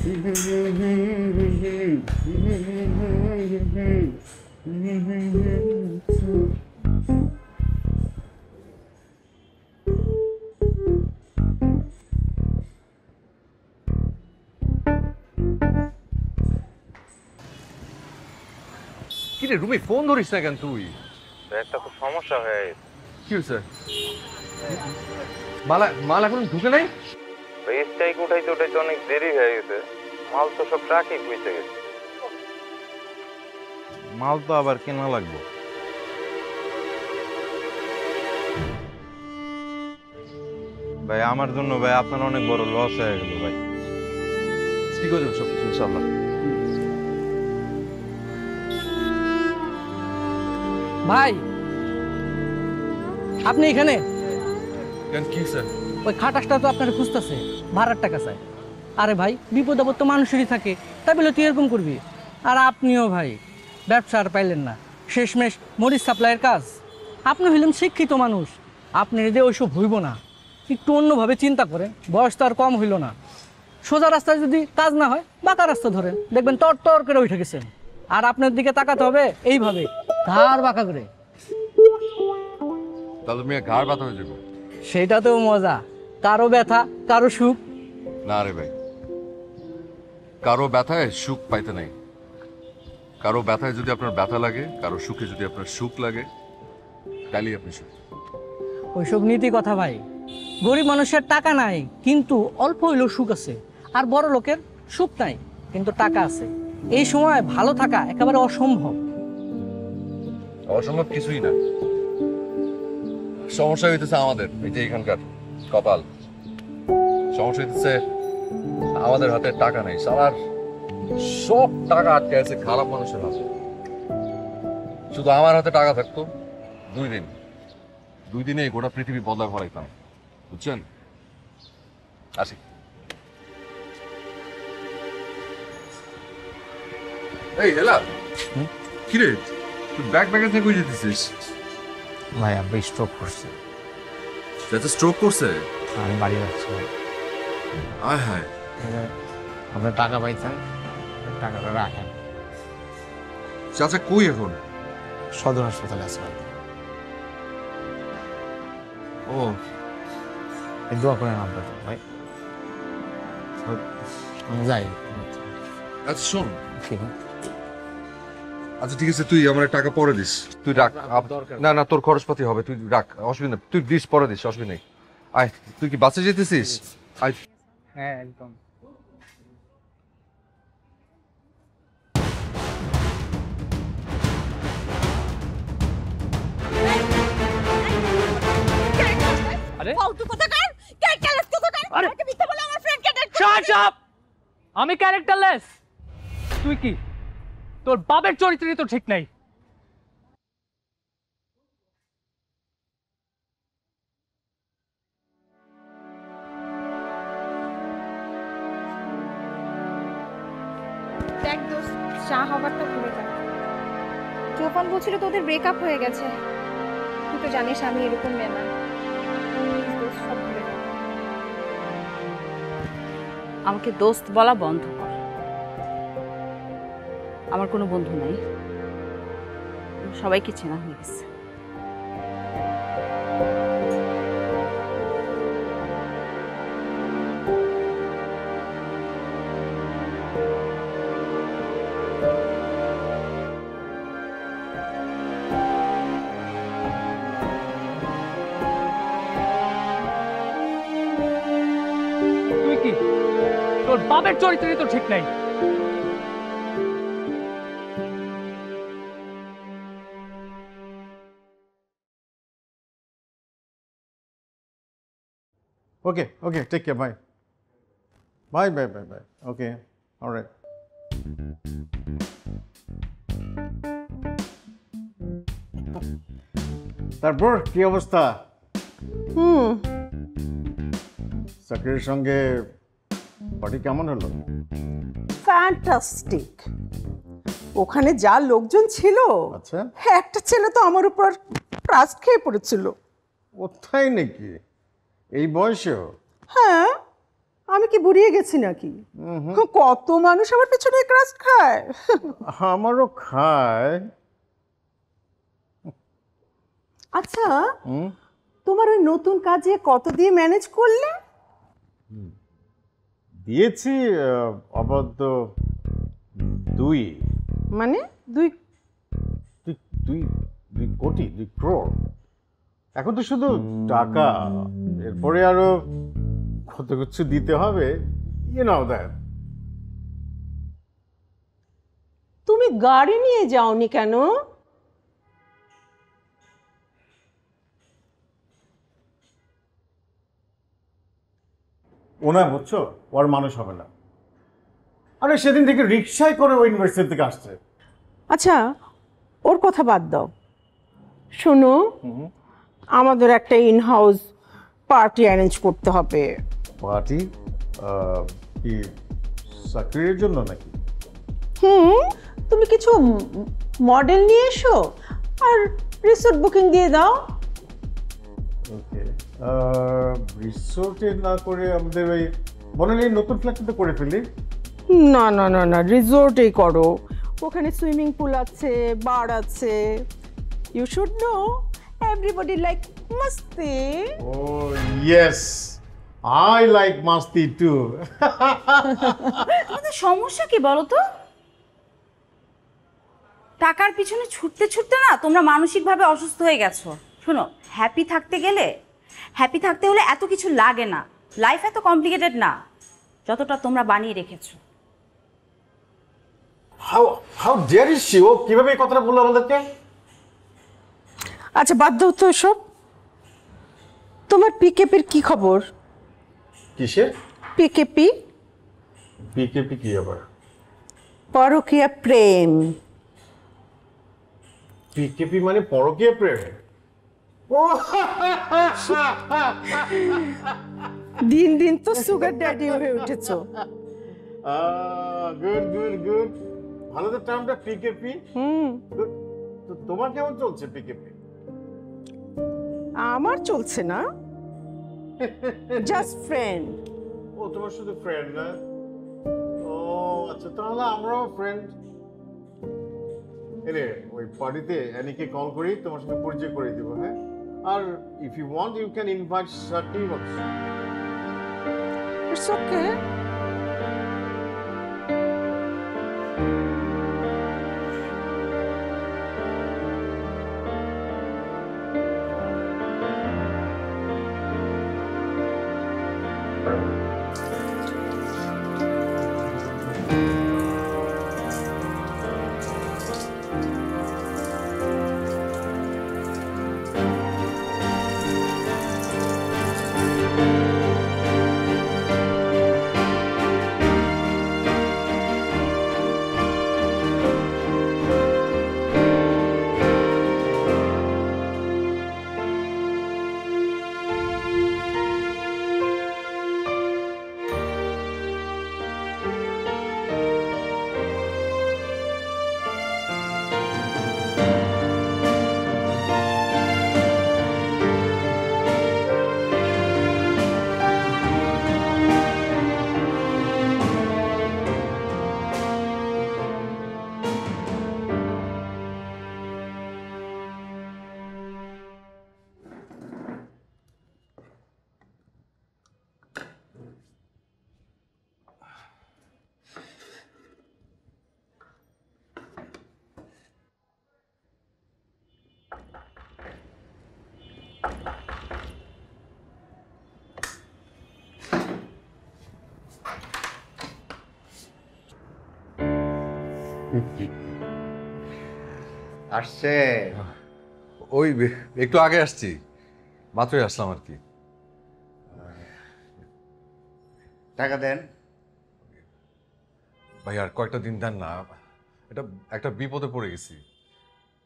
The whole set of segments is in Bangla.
কিরে রুমে ফোন ধরিস না কেন তুই? একটা তো সমস্যা হয়ে গেছে। কি হয়েছে? মাল এখন ঢুকে নাই? স্ট্রাইক উঠাইতে উঠাইতে অনেক দেরি হয়ে গেছে, মাল তো সব ট্রাকে পৌঁছে গেছে। মাল তো আবার কেনা লাগবে। ভাই আমার জন্য ভাই আপনার অনেক বড় লস হয়ে গেল ভাই। ঠিক হয়ে যাবে সব কিছু ইনশাআল্লাহ। ভাই আপনি এখানে? কেন কি স্যার? ওই খাটাসটা তো আপনার খুঁজতেছে, ভাড়ার টাকা চাই। আরে ভাই বিপদ আপদ তো মানুষেরই থাকে, তাই বলে তুই এরকম করবি? আর আপনিও ভাই ব্যবসা আর পাইলেন না, শেষমেশ মরিচ সাপ্লাইয়ের কাজ। আপনি হইলেন শিক্ষিত মানুষ, আপনি যে ওইসব হইব না, একটু অন্যভাবে চিন্তা করেন। বয়স তো আর কম হইল না, সোজা রাস্তায় যদি কাজ না হয় বাঁকা রাস্তা ধরেন, দেখবেন তর তর করে উঠে গেছেন। আর আপনার দিকে তাকাতে হবে এইভাবে, ধার বাঁকা করে। তাহলে মেয়ে ঘাড় ব্যথা হয়ে যাবে। সেটাতেও মজা, কারো ব্যথা কারো সুখ। না রে ভাই, কারো ব্যথায় সুখ পাইতে নাই। কারো ব্যথায় যদি আপনার ব্যথা লাগে, কারো সুখে যদি আপনার সুখ লাগে, তাহলেই আপনি সুখ। ওইসব নীতি কথা ভাই। গরিব মানুষের টাকা নাই কিন্তু অল্প হইলেও সুখ আছে, আর বড় লোকের সুখ নাই কিন্তু টাকা আছে। এই সময় ভালো থাকা একেবারে অসম্ভব। অসম্ভব কিছুই না। সমস্যা হইতেছে আমাদের, এই যে এখানকার কপাল। সমস্যা হইতেছে আমাদের হাতে টাকা নেই, সারার সব টাকা আটকে আছে খারাপ মানুষের হাতে। শুধু আমার হাতে টাকা থাকতো 2 দিন, 2 দিনে গোটা পৃথিবী বদলা ভরাইতাম, বুঝছেন? আসি। এই হেলা, কিরে তুই ব্যাগে থেকে কই যেতেছিস? ভাই আব্বা স্ট্রোক করছে, চাচা স্ট্রোক করছে? আমি বাড়ি যাচ্ছি ভাই। আয় হায়। আপনার টাকা পাইছেন, টাকাটা রাখেন। চাচা কই এখন? সদর হাসপাতালে আছে ভাই। ও এই দোয়া করেন আপনার ভাই। আমি যাই। আচ্ছা শোন, কি ভাই? আচ্ছা ঠিক আছে, তুই আমার টাকা পরে দিস, তুই রাখ। না না, তোর খরচপাতি হবে, তুই রাখ, অসুবিধা নেই, তুই দিস পরে দিস, অসুবিধা নেই। আয়, তুই কি বাসে যেতেছিস? আয়। হ্যাঁ একদম। আরে ফালতু কথা কার ক্যারেক্টারলেস কথা কার আমাকে মিথ্যা বলে আমার ফ্রেন্ড ক্যারেক্টার। Shut up! আমি ক্যারেক্টারলেস? তুই কি, তোর বাপের চরিত্রই তো ঠিক নাই। দেখ দোস্ত, চা হবারটা ভুলে যা। জোপান বলছিল তোদের ব্রেকআপ হয়ে গেছে, তুই তো জানিস আমি এরকম মেয়ে না। প্লিজ দোস্ত, সব ভুলে যা। আমাকে দোস্ত বলা বন্ধ কর। আমার কোনো বন্ধু নাই, সবাইকে চেনা হয়ে গেছে। তুই কি, তোর বাপের চরিত্রই তো ঠিক নাই। Okay, okay, take care, bye. Bye, bye, bye, bye. Okay, all right. তারপর কি অবস্থা? চাকরির সঙ্গে পার্টি কেমন হলো? ফ্যান্টাস্টিক। ওখানে যা লোকজন ছিল, আচ্ছা, একটা ছেলে তো আমার উপর ট্রাস্ট খেয়ে পড়েছিল। কোথায় নাকি এই বয়সেও? হ্যাঁ, আমি কি বুড়িয়ে গেছি নাকি? কত মানুষ আমার পেছনে ক্রাশ খায়। আমারও খায়। আচ্ছা, তোমার ওই নতুন কাজে কত দিয়ে ম্যানেজ করলে? দিয়েছি অবাধ্য 2 মানে 2 কোটি, 2 crore। এখন তো শুধু টাকা, এরপরে আরো কত কিছু দিতে হবে, ইউ নো দ্যাট। তুমি গাড়ি নিয়ে যাওনি কেন? ওনা বুঝছো, ওর মানুষ হবে না। আরে সেদিন থেকে রিক্সায় করে ওই ইউনিভার্সিটি থেকে আসছে। আচ্ছা, ওর কথা বাদ দাও। শোনো, আমাদের একটা ইন হাউস পার্টি অ্যারেঞ্জ করতে হবে। পার্টি? কি চাকরির জন্য নাকি? তুমি কিছু মডেল নিয়ে এসো আর রিসোর্ট বুকিং দিয়ে দাও। ওকে, রিসোর্টে না করে আমাদের ওই বনানীর নতুন ফ্ল্যাটটাতে করে ফেলি। না না না না, রিসোর্টেই করো। ওখানে সুইমিং পুল আছে, বার আছে। You should know everybody like masti. Oh yes, I like masti too. তোমাদের সমস্যা কি বলো তো? টাকার পিছনে ছুটতে ছুটতে না তোমরা মানসিকভাবে অসুস্থ হয়ে গেছো। শোনো, হ্যাপি থাকতে হলে এত কিছু লাগে না। লাইফ এত কমপ্লিকেটেড না যতটা তোমরা বানিয়ে রেখেছো। How dare is she? ও কিভাবে এই কথাটা বললো আমাদেরকে? আচ্ছা, বাদ দাও তো সব। তোমার পিকেপির কি খবর? কিসের পিকেপি? পিকেপি কি আবার? পরকীয়া প্রেম। পিকেপি মানে পরকীয়া প্রেম? ও দিন দিন তো সুগার ড্যাডি হয়ে উঠেছো। গুড গুড গুড, ভালো তো টার্মটা পিকেপি। তো তোমার কেমন চলছে পিকেপি? আমার চলছে না, জাস্ট ফ্রেন্ড। ও তোমার শুধু ফ্রেন্ড না? ও আচ্ছা, তাহলে আমরাও ফ্রেন্ড। এরে ওই পার্টিতে অ্যানিকে কল করি, তোমার সাথে পরিচয় করে দিব। হ্যাঁ, আর if you want you can invite Shakib also. It's okay. আসছে ওই একটু আগে আসছি, মাত্রই আসলাম আর কি। টাকা দেন ভাই, আর কয়েকটা দিন দেন না, এটা একটা বিপদে পড়ে গেছি।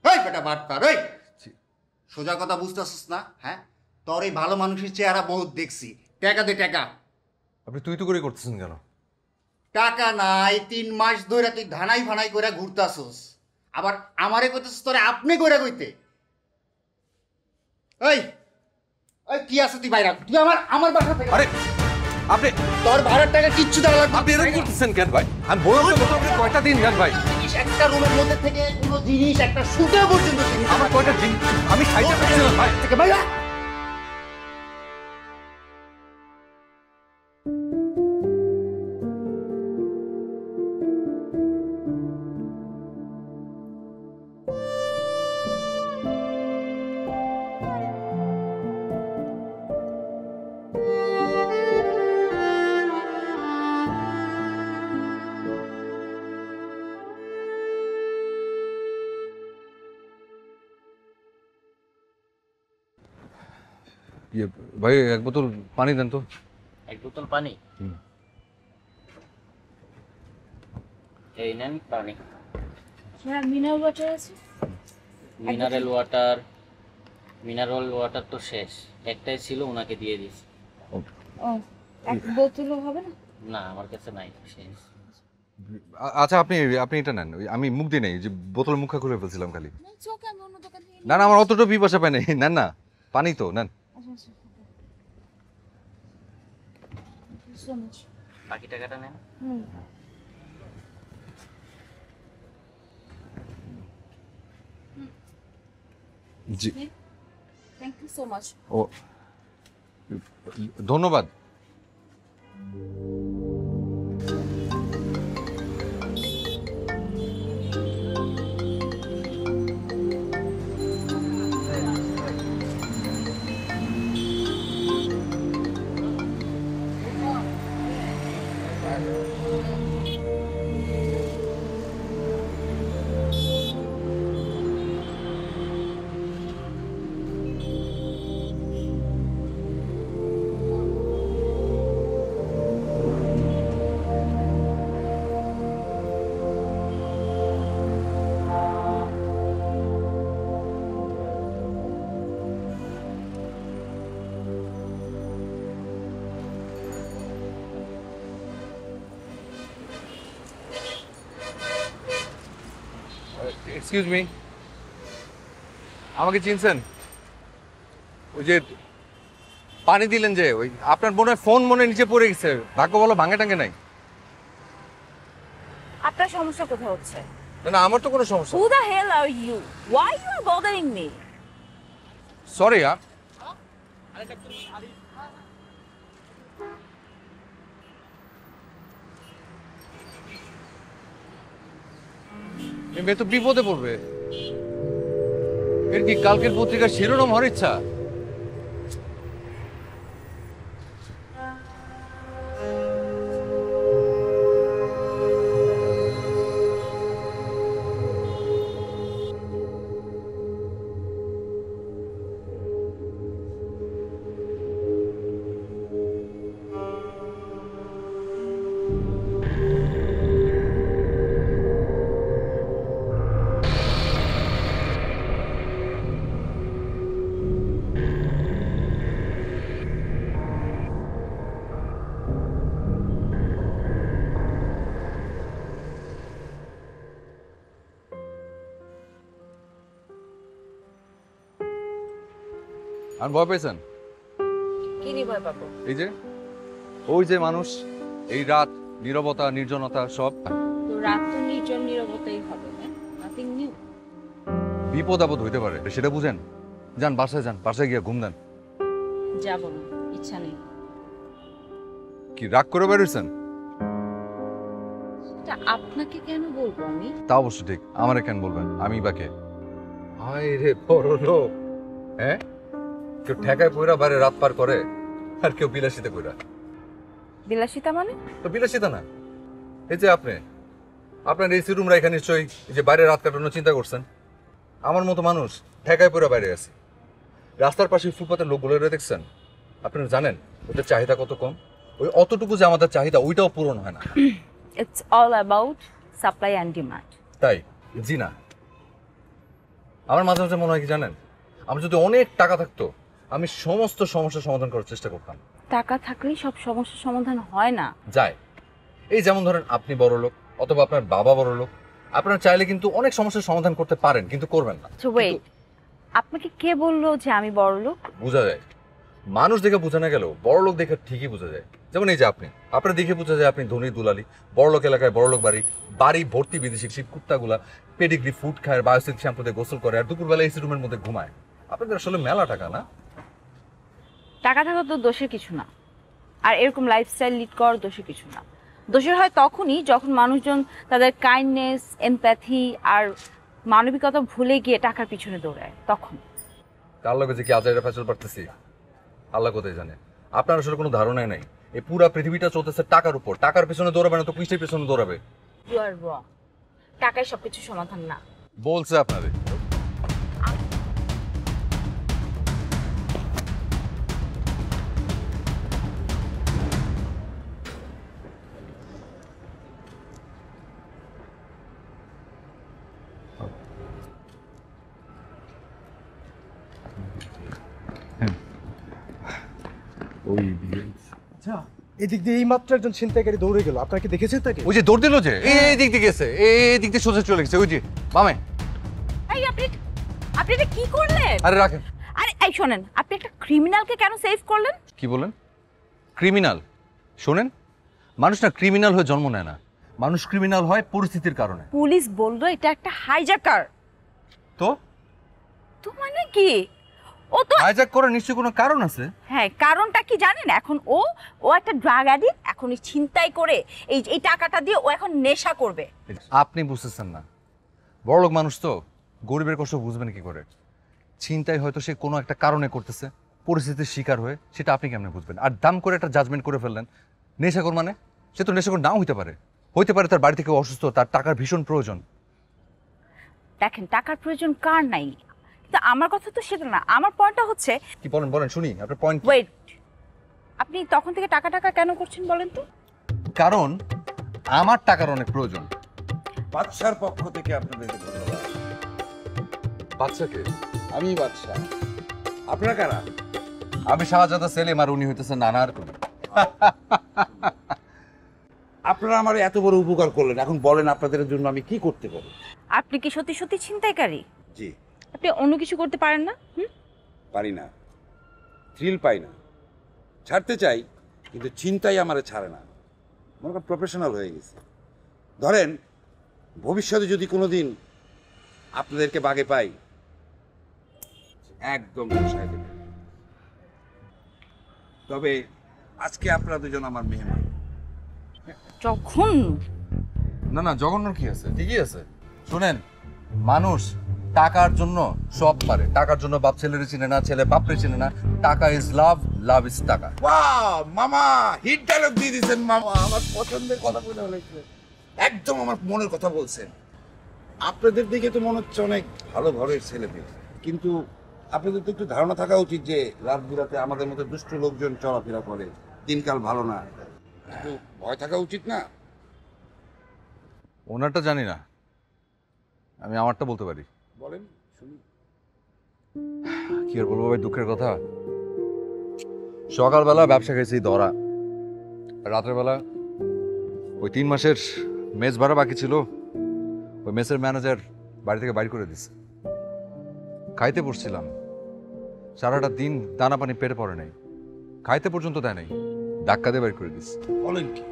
এই বেটা বাটপার, এই সোজা কথা বুঝতেছিস না? হ্যাঁ, তোর এই ভালো মানুষের চেহারা বহুত দেখছি। টাকা দে টাকা। আপনি তুই তো করে করতেছেন কেন? টাকা নাই, 3 মাস ধরে তুই ধানাই ফানাই করে ঘুরতাছস, আবার আমারে কইতেছস তোরে আপনি করে কইতে। এই এই কি আছে তুই বাইরে? তুই আমার বাসা থেকে আরে আপনি তোর ভাড়ার টাকা কিচ্ছু দেওয়া লাগবে আপনি এরকম করতেছেন কেন ভাই? আমি বললাম তো মোটামুটি কয়টা দিন নেন ভাই? একটা রুমের মধ্যে থেকে কোনো জিনিস একটা সুতা পর্যন্ত কিনে আমার কয়টা দিন আমি খাইতে পারছি না ভাই। থেকে ভাইয়া ইয়ে ভাই এক বোতল পানি দেন তো। এক বোতল পানি? এই নেন পানি। মিনারেল ওয়াটার আছে? মিনারেল ওয়াটার তো শেষ, একটাই ছিল, ওনাকে দিয়ে দিয়েছি। ও, এক বোতলও হবে না? না, আমার কাছে নাই, শেষ। আচ্ছা আপনি আপনি এটা নেন, আমি মুখ দিয়ে নেই, যে বোতলের মুখা খুলে ফেলছিলাম খালি। না না আমার অতটা পিপাসা পাই নাই, নেন না পানি তো নেন। বাকি টাকাটা নেন। জি থ্যাংক ইউ সো মাচ। ও ধন্যবাদ। এক্সকিউজ মি, আমাকে চিনছেন? ওই যে পানি দিলেন যে, ওই আপনার মনে হয় ফোন মনে নিচে পড়ে গেছে, ভাগ্য বলো ভাঙে টাঙ্গে নাই। আপনার সমস্যা কোথায় হচ্ছে? না না আমার তো কোনো সমস্যা। Who the hell are you? Why you are bothering me? Sorry মেয়ে তো বিপদে পড়বে। এর কি কালকের পত্রিকার শিরোনাম হওয়ার ইচ্ছা? আর ভয় পেয়েছেন? কি নিয়ে ভয় পাবো? এই যে ওই যে মানুষ, এই রাত, নীরবতা, নির্জনতা সব। তো রাত তো নির্জন নীরবতাই হবে, না? Nothing new. বিপদ আপদ হইতে পারে, সেটা বুঝেন। যান বাসায়, যান বাসায় গিয়ে ঘুম দেন। যাব না, ইচ্ছা নেই। কি রাগ করে বেরোচ্ছেন? এটা আপনাকে কেন বলবো আমি? তা অবশ্য ঠিক, আমারে কেন বলবেন, আমি বাকে। হায় রে বড় লোক, হ্যাঁ? কেউ ঠেকায় পয়রা বাইরে রাত পার করে, আর কেউ বিলাসিতা কইরা। বিলাসিতা মানে? তো বিলাসিতা না, এই যে আপনি, আপনার এসি রুম রাখা নিশ্চয়ই এই যে বাইরে রাত কাটানোর চিন্তা করছেন। আমার মতো মানুষ ঠেকায় পয়রা বাইরে আছে। রাস্তার পাশে ফুটপাতের লোকগুলো দেখছেন? আপনারা জানেন ওদের চাহিদা কত কম? ওই অতটুকু যে আমাদের চাহিদা, ওইটাও পূরণ হয় না। It's all about supply and demand. তাই? জি না, আমার মাঝে মাঝে মনে হয় কি জানেন, আমার যদি অনেক টাকা থাকতো আমি সমস্ত সমস্যার সমাধান করার চেষ্টা করতাম। টাকা থাকলেই সব সমস্যার সমাধান হয় না। যায়, এই যেমন ধরেন আপনি বড় লোক অথবা আপনার বাবা বড় লোক, আপনারা চাইলে কিন্তু অনেক সমস্যার সমাধান করতে পারেন, কিন্তু করবেন না। সো ওয়েট, আপনাকে কে বললো যে আমি বড় লোক? বোঝা যায়, মানুষ দেখে বোঝা না গেলেও বড় লোক দেখে ঠিকই বোঝা যায়। যেমন এই যে আপনারা দেখে বোঝা যায় আপনি ধনী দুলালি, বড়লোক এলাকায় বড়লোক বাড়ি, বাড়ি ভর্তি বিদেশি সেই কুত্তাগুলা পেডিগ্রি ফুড খায়, বায়োসিক শ্যাম্পু দিয়ে গোসল করে, আর দুপুরবেলা এসি রুমের মধ্যে ঘুমায়। আপনাদের আসলে মেলা টাকা না? টাকা থাকা তো দোষের কিছু না, আর এরকম লাইফস্টাইল লিড করার দোষের কিছু না। দোষের হয় তখনই যখন মানুষজন তাদের কাইন্ডনেস, এমপ্যাথি আর মানবিকতা ভুলে গিয়ে টাকার পিছনে দৌড়ায়, তখন। কার লগে যে কি আজাইরা ফেসল পারতেছি আল্লাহ কোথায় জানে। আপনার আসলে কোনো ধারণাই নাই এই পুরা পৃথিবীটা চলতেছে টাকার উপর। টাকার পেছনে দৌড়াবে না তো কিসের পেছনে দৌড়াবে? ইউ আর রং। টাকাই সবকিছু সমাধান না। বলছে আপনারে। এদিক দিয়ে এই মাত্র একজন ছিনতাইকারী দৌড়ে গেল, আপনারা কি দেখেছেন তাকে? ওই যে দৌড় দিল যে এই দিক দিয়ে গেছে, এই দিক দিয়ে সোজা চলে গেছে ওই যে বামে। এই আপনি এটা কি করলেন? আরে রাখেন। আরে এই শোনেন, আপনি একটা ক্রিমিনালকে কেন সেভ করলেন? কি বলেন? ক্রিমিনাল? শোনেন, মানুষ না ক্রিমিনাল হয়ে জন্ম নেয় না, মানুষ ক্রিমিনাল হয় পরিস্থিতির কারণে। পুলিশ বললো এটা একটা হাইজ্যাকার। তো তো মানে কি? ও তো হাইজ্যাক করার নিশ্চয়ই কোনো কারণ আছে। হ্যাঁ, কারণটা কি জানেন? এখন ও একটা ড্রাগ অ্যাডিক্ট, এখন ছিনতাই করে এই টাকাটা দিয়ে ও এখন নেশা করবে। আপনি বুঝতেছেন না, বড়লোক মানুষ তো গরিবের কষ্ট বুঝবেন কি করে? ছিনতাই হয়তো সে কোনো একটা কারণে করতেছে, পরিস্থিতির শিকার হয়ে, সেটা আপনি কেমনে বুঝবেন? আর দাম করে একটা জাজমেন্ট করে ফেললেন। নেশাখোর মানে সে তো নেশাখোর নাও হইতে পারে তার বাড়ি থেকে অসুস্থ, তার টাকার ভীষণ প্রয়োজন। দেখেন, টাকার প্রয়োজন কার নাই, কিন্তু আমার কথা তো সেটা না। আমার পয়েন্টটা হচ্ছে, কি বলেন শুনি আপনার পয়েন্ট। ওয়েট, আপনি তখন থেকে টাকা কেন করছেন বলেন তো? কারণ আমার টাকার অনেক প্রয়োজন। বাদশার পক্ষ থেকে আপনাদেরকে ধন্যবাদ। বাদশাকে? আমি বাদশা। আপনারা কারা? আমি শাহজাদা সেলিম, আর উনি হইতেছেন নানার কবি। আপনারা আমার এত বড় উপকার করলেন, এখন বলেন আপনাদের জন্য আমি কি করতে পারি? আপনি কি সত্যি সত্যি ছিনতাইকারী? জি। আপনি অন্য কিছু করতে পারেন না? পারি না, থ্রিল পাই না, ছাড়তে চাই কিন্তু চিন্তাই আমারে ছাড়ে না। মনে করেন প্রফেশনাল হয়ে গেছে। ধরেন ভবিষ্যতে যদি কোনোদিন আপনাদেরকে বাগে পাই, একদম বসায় দেবে। তবে আজকে আপনারা দুজন আমার মেহমান। যখন না জঘন্য কি আছে? ঠিকই আছে। শুনেন, মানুষ টাকার জন্য সব পারে। টাকার জন্য বাপ ছেলেরে চিনে না, ছেলে বাপরে চিনে না। টাকা ইজ লাভ, লাভ ইজ টাকা। বাহ মামা, হিট ডায়লগ দিয়ে দিয়েছেন মামা। আমার পছন্দের কথা বলে হয়েছে, একদম আমার মনের কথা বলছেন। আপনাদের দিকে তো মনে হচ্ছে অনেক ভালো ঘরের ছেলে মেয়ে, কিন্তু আপনাদের তো একটু ধারণা থাকা উচিত যে রাত বিরাতে আমাদের মতো দুষ্ট লোকজন চলাফেরা করে, দিনকাল ভালো না, একটু ভয় থাকা উচিত না? ওনারটা জানি না, আমি আমারটা বলতে পারি। বলেন শুনি। কি আর বলবো ভাই, দুঃখের কথা। সকালবেলা ব্যবসা খেয়েছি ধরা, রাতের বেলা ওই 3 মাসের মেস ভাড়া বাকি ছিল, ওই মেসের ম্যানেজার বাড়ি থেকে বাইর করে দিছে। খাইতে বসছিলাম, সারাটা দিন দানা পানি পেটে পড়ে নাই, খাইতে পর্যন্ত দেয় নাই, ধাক্কা দিয়ে বাইর করে দিস। বলেন কি?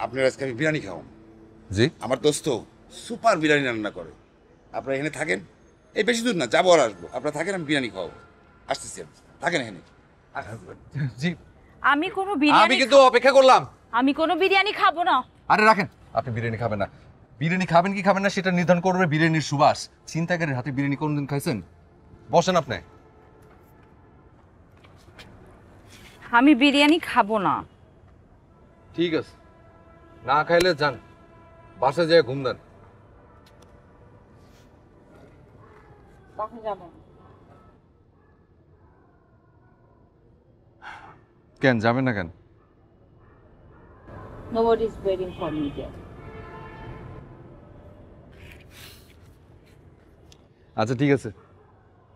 আপনার আজকে আমি বিরিয়ানি খাওয়াম। জি? আমার দোস্ত সুপার বিরিয়ানি রান্না করে। আপনারা এখানে থাকেন, এই বেশি দূর না, যাবো আর আসবো। আপনারা থাকেন, আমি বিরিয়ানি খাওয়াবো। আসতেছি, থাকেন এখানে। জি। আমি কোনো বিরিয়ানি, আমি কিন্তু অপেক্ষা করলাম। আমি কোনো বিরিয়ানি খাবো না। আরে রাখেন, আপনি বিরিয়ানি খাবেন না। বিরিয়ানি খাবেন কি খাবেন না সেটা নির্ধারণ করবে বিরিয়ানির সুবাস। ছিনতাইকারীর হাতে বিরিয়ানি কোনদিন খাইছেন? বসেন আপনি। আমি বিরিয়ানি খাবো না। ঠিক আছে, না খাইলে যান, বাসায় যেয়ে ঘুম দেন। কখন যাব? কেন যাবেন না কেন? Nobody is waiting for me there. আচ্ছা ঠিক আছে,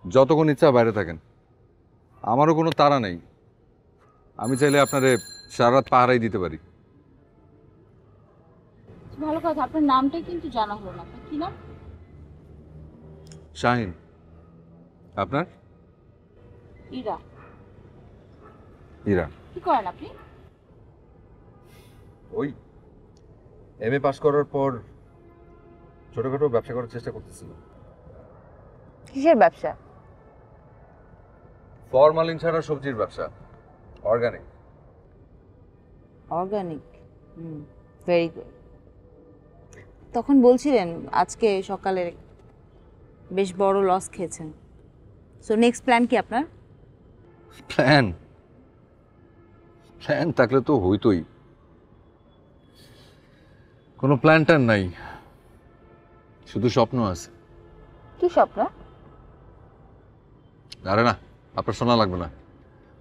যতক্ষণ ইচ্ছা বাইরে থাকেন, আমারও কোনো তাড়া নেই। আমি চাইলে আপনারে সারা রাত পাহারাই দিতে পারি। ভালো কথা, আপনার নামটা কিন্তু জানা হলো না। আপনার কি নাম? শাহিন। আপনার? ইরা। ইরা কি করেন আপনি? ওই এমএ পাস করার পর ছোটখাটো ব্যবসা করার চেষ্টা করতেছিল। কিসের ব্যবসা? ফরমালিন ছাড়া সবজির ব্যবসা, অর্গানিক। Organic, very good. তখন বলছিলেন আজকে সকালে বেশ বড় লস খেয়েছেন। সো নেক্সট প্ল্যান কি আপনার? প্ল্যান থাকলে তো হইতোই, কোনো প্ল্যান ট্যান নাই, শুধু স্বপ্ন আছে। কি স্বপ্ন? আরে না, আপনার শোনা লাগবে না,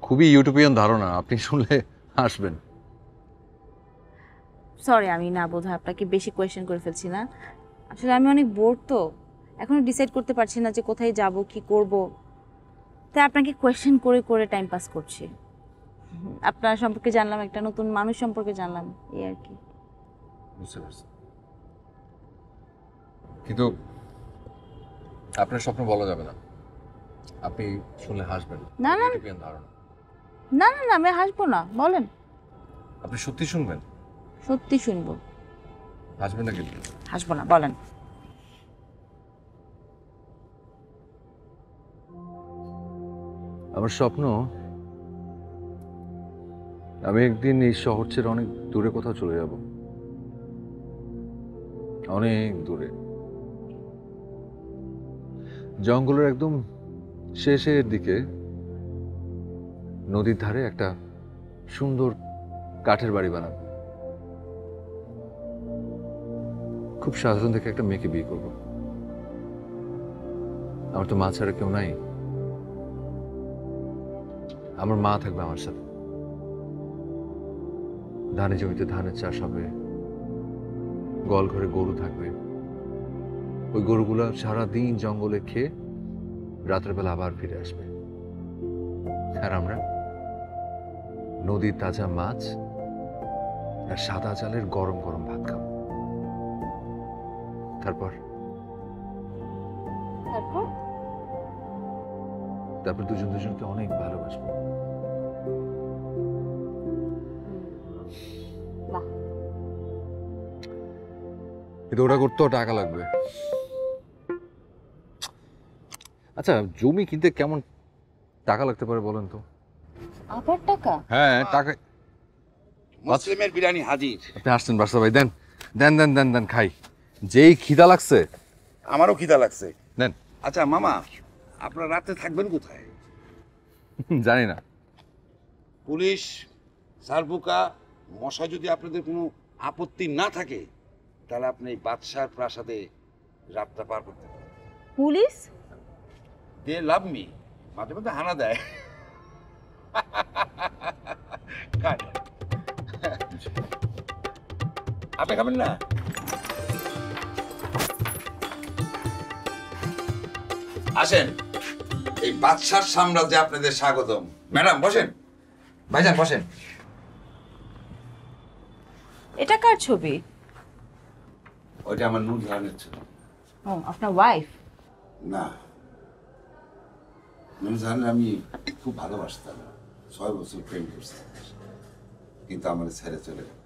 খুবই ইউটোপিয়ান ধারণা, আপনি শুনলে হাসবেন। সরি, আমি না বোধহয় আপনাকে বেশি কোয়েশ্চেন করে ফেলছি না। আসলে আমি অনেক বোর, তো এখনো ডিসাইড করতে পারছি না যে কোথায় যাব, কি করব, তাই আপনাকে কোয়েশ্চেন করে করে টাইম পাস করছি। আপনার সম্পর্কে জানলাম, একটা নতুন মানুষ সম্পর্কে জানলাম, এই আর কি। বুঝতে পারছি, কিন্তু আপনার স্বপ্ন বলা যাবে না, আপনি শুনলে হাসবেন। না না ইউটোপিয়ান ধারণা। না না না, আমি হাসবো না, বলেন। আপনি সত্যি শুনবেন? সত্যি শুনবো। হাসবেন না কিন্তু? হাসবো না, বলেন। আমার স্বপ্ন আমি একদিন এই শহর ছেড়ে অনেক দূরে কোথাও চলে যাব, অনেক দূরে, জঙ্গলের একদম শেষের দিকে নদীর ধারে একটা সুন্দর কাঠের বাড়ি বানাবো, খুব সাধারণ থেকে একটা মেয়েকে বিয়ে করব। আমার তো মা ছাড়া কেউ নাই, আমার মা থাকবে আমার সাথে, ধানের জমিতে ধানের চাষ হবে, গোয়াল ঘরে গরু থাকবে, ওই গরুগুলা সারাদিন জঙ্গলে খেয়ে রাতের বেলা আবার ফিরে আসবে, আর আমরা নদীর তাজা মাছ আর সাদা চালের গরম গরম ভাত খাবো। তারপর তারপর দুজন দুজনকে অনেক ভালোবাসবো। কিন্তু ওটা করতেও টাকা লাগবে। আচ্ছা, জমি কিনতে কেমন টাকা লাগতে পারে বলেন তো? আবার টাকা? হ্যাঁ, টাকা। মুসলিমের বিরিয়ানি হাজির। আপনি আসছেন বাসা ভাই, দেন দেন দেন দেন দেন খাই, যেই খিদা লাগছে। আমারও খিদা লাগছে। দেন। আচ্ছা মামা, আপনারা রাতে থাকবেন কোথায়? জানি না। পুলিশ, সারবুকা, মশা যদি আপনাদের কোনো আপত্তি না থাকে, তাহলে আপনি এই বাদশার প্রাসাদে রাতটা পার করতে পারেন। পুলিশ দে লাভ মি, মাঝে মাঝে হানা দেয়। খান। আপনি খাবেন না? আসেন, এই বাদশার সাম্রাজ্যে আপনাদের স্বাগতম। ম্যাডাম বসেন। ভাইজান বসেন। এটা কার ছবি? ওইটা আমার নূরজাহানের ছবি। ও, আপনার ওয়াইফ? না, নূরজাহানের আমি খুব ভালোবাসতাম, 6 বছর প্রেম করছি, কিন্তু আমার ছেড়ে চলে গেল।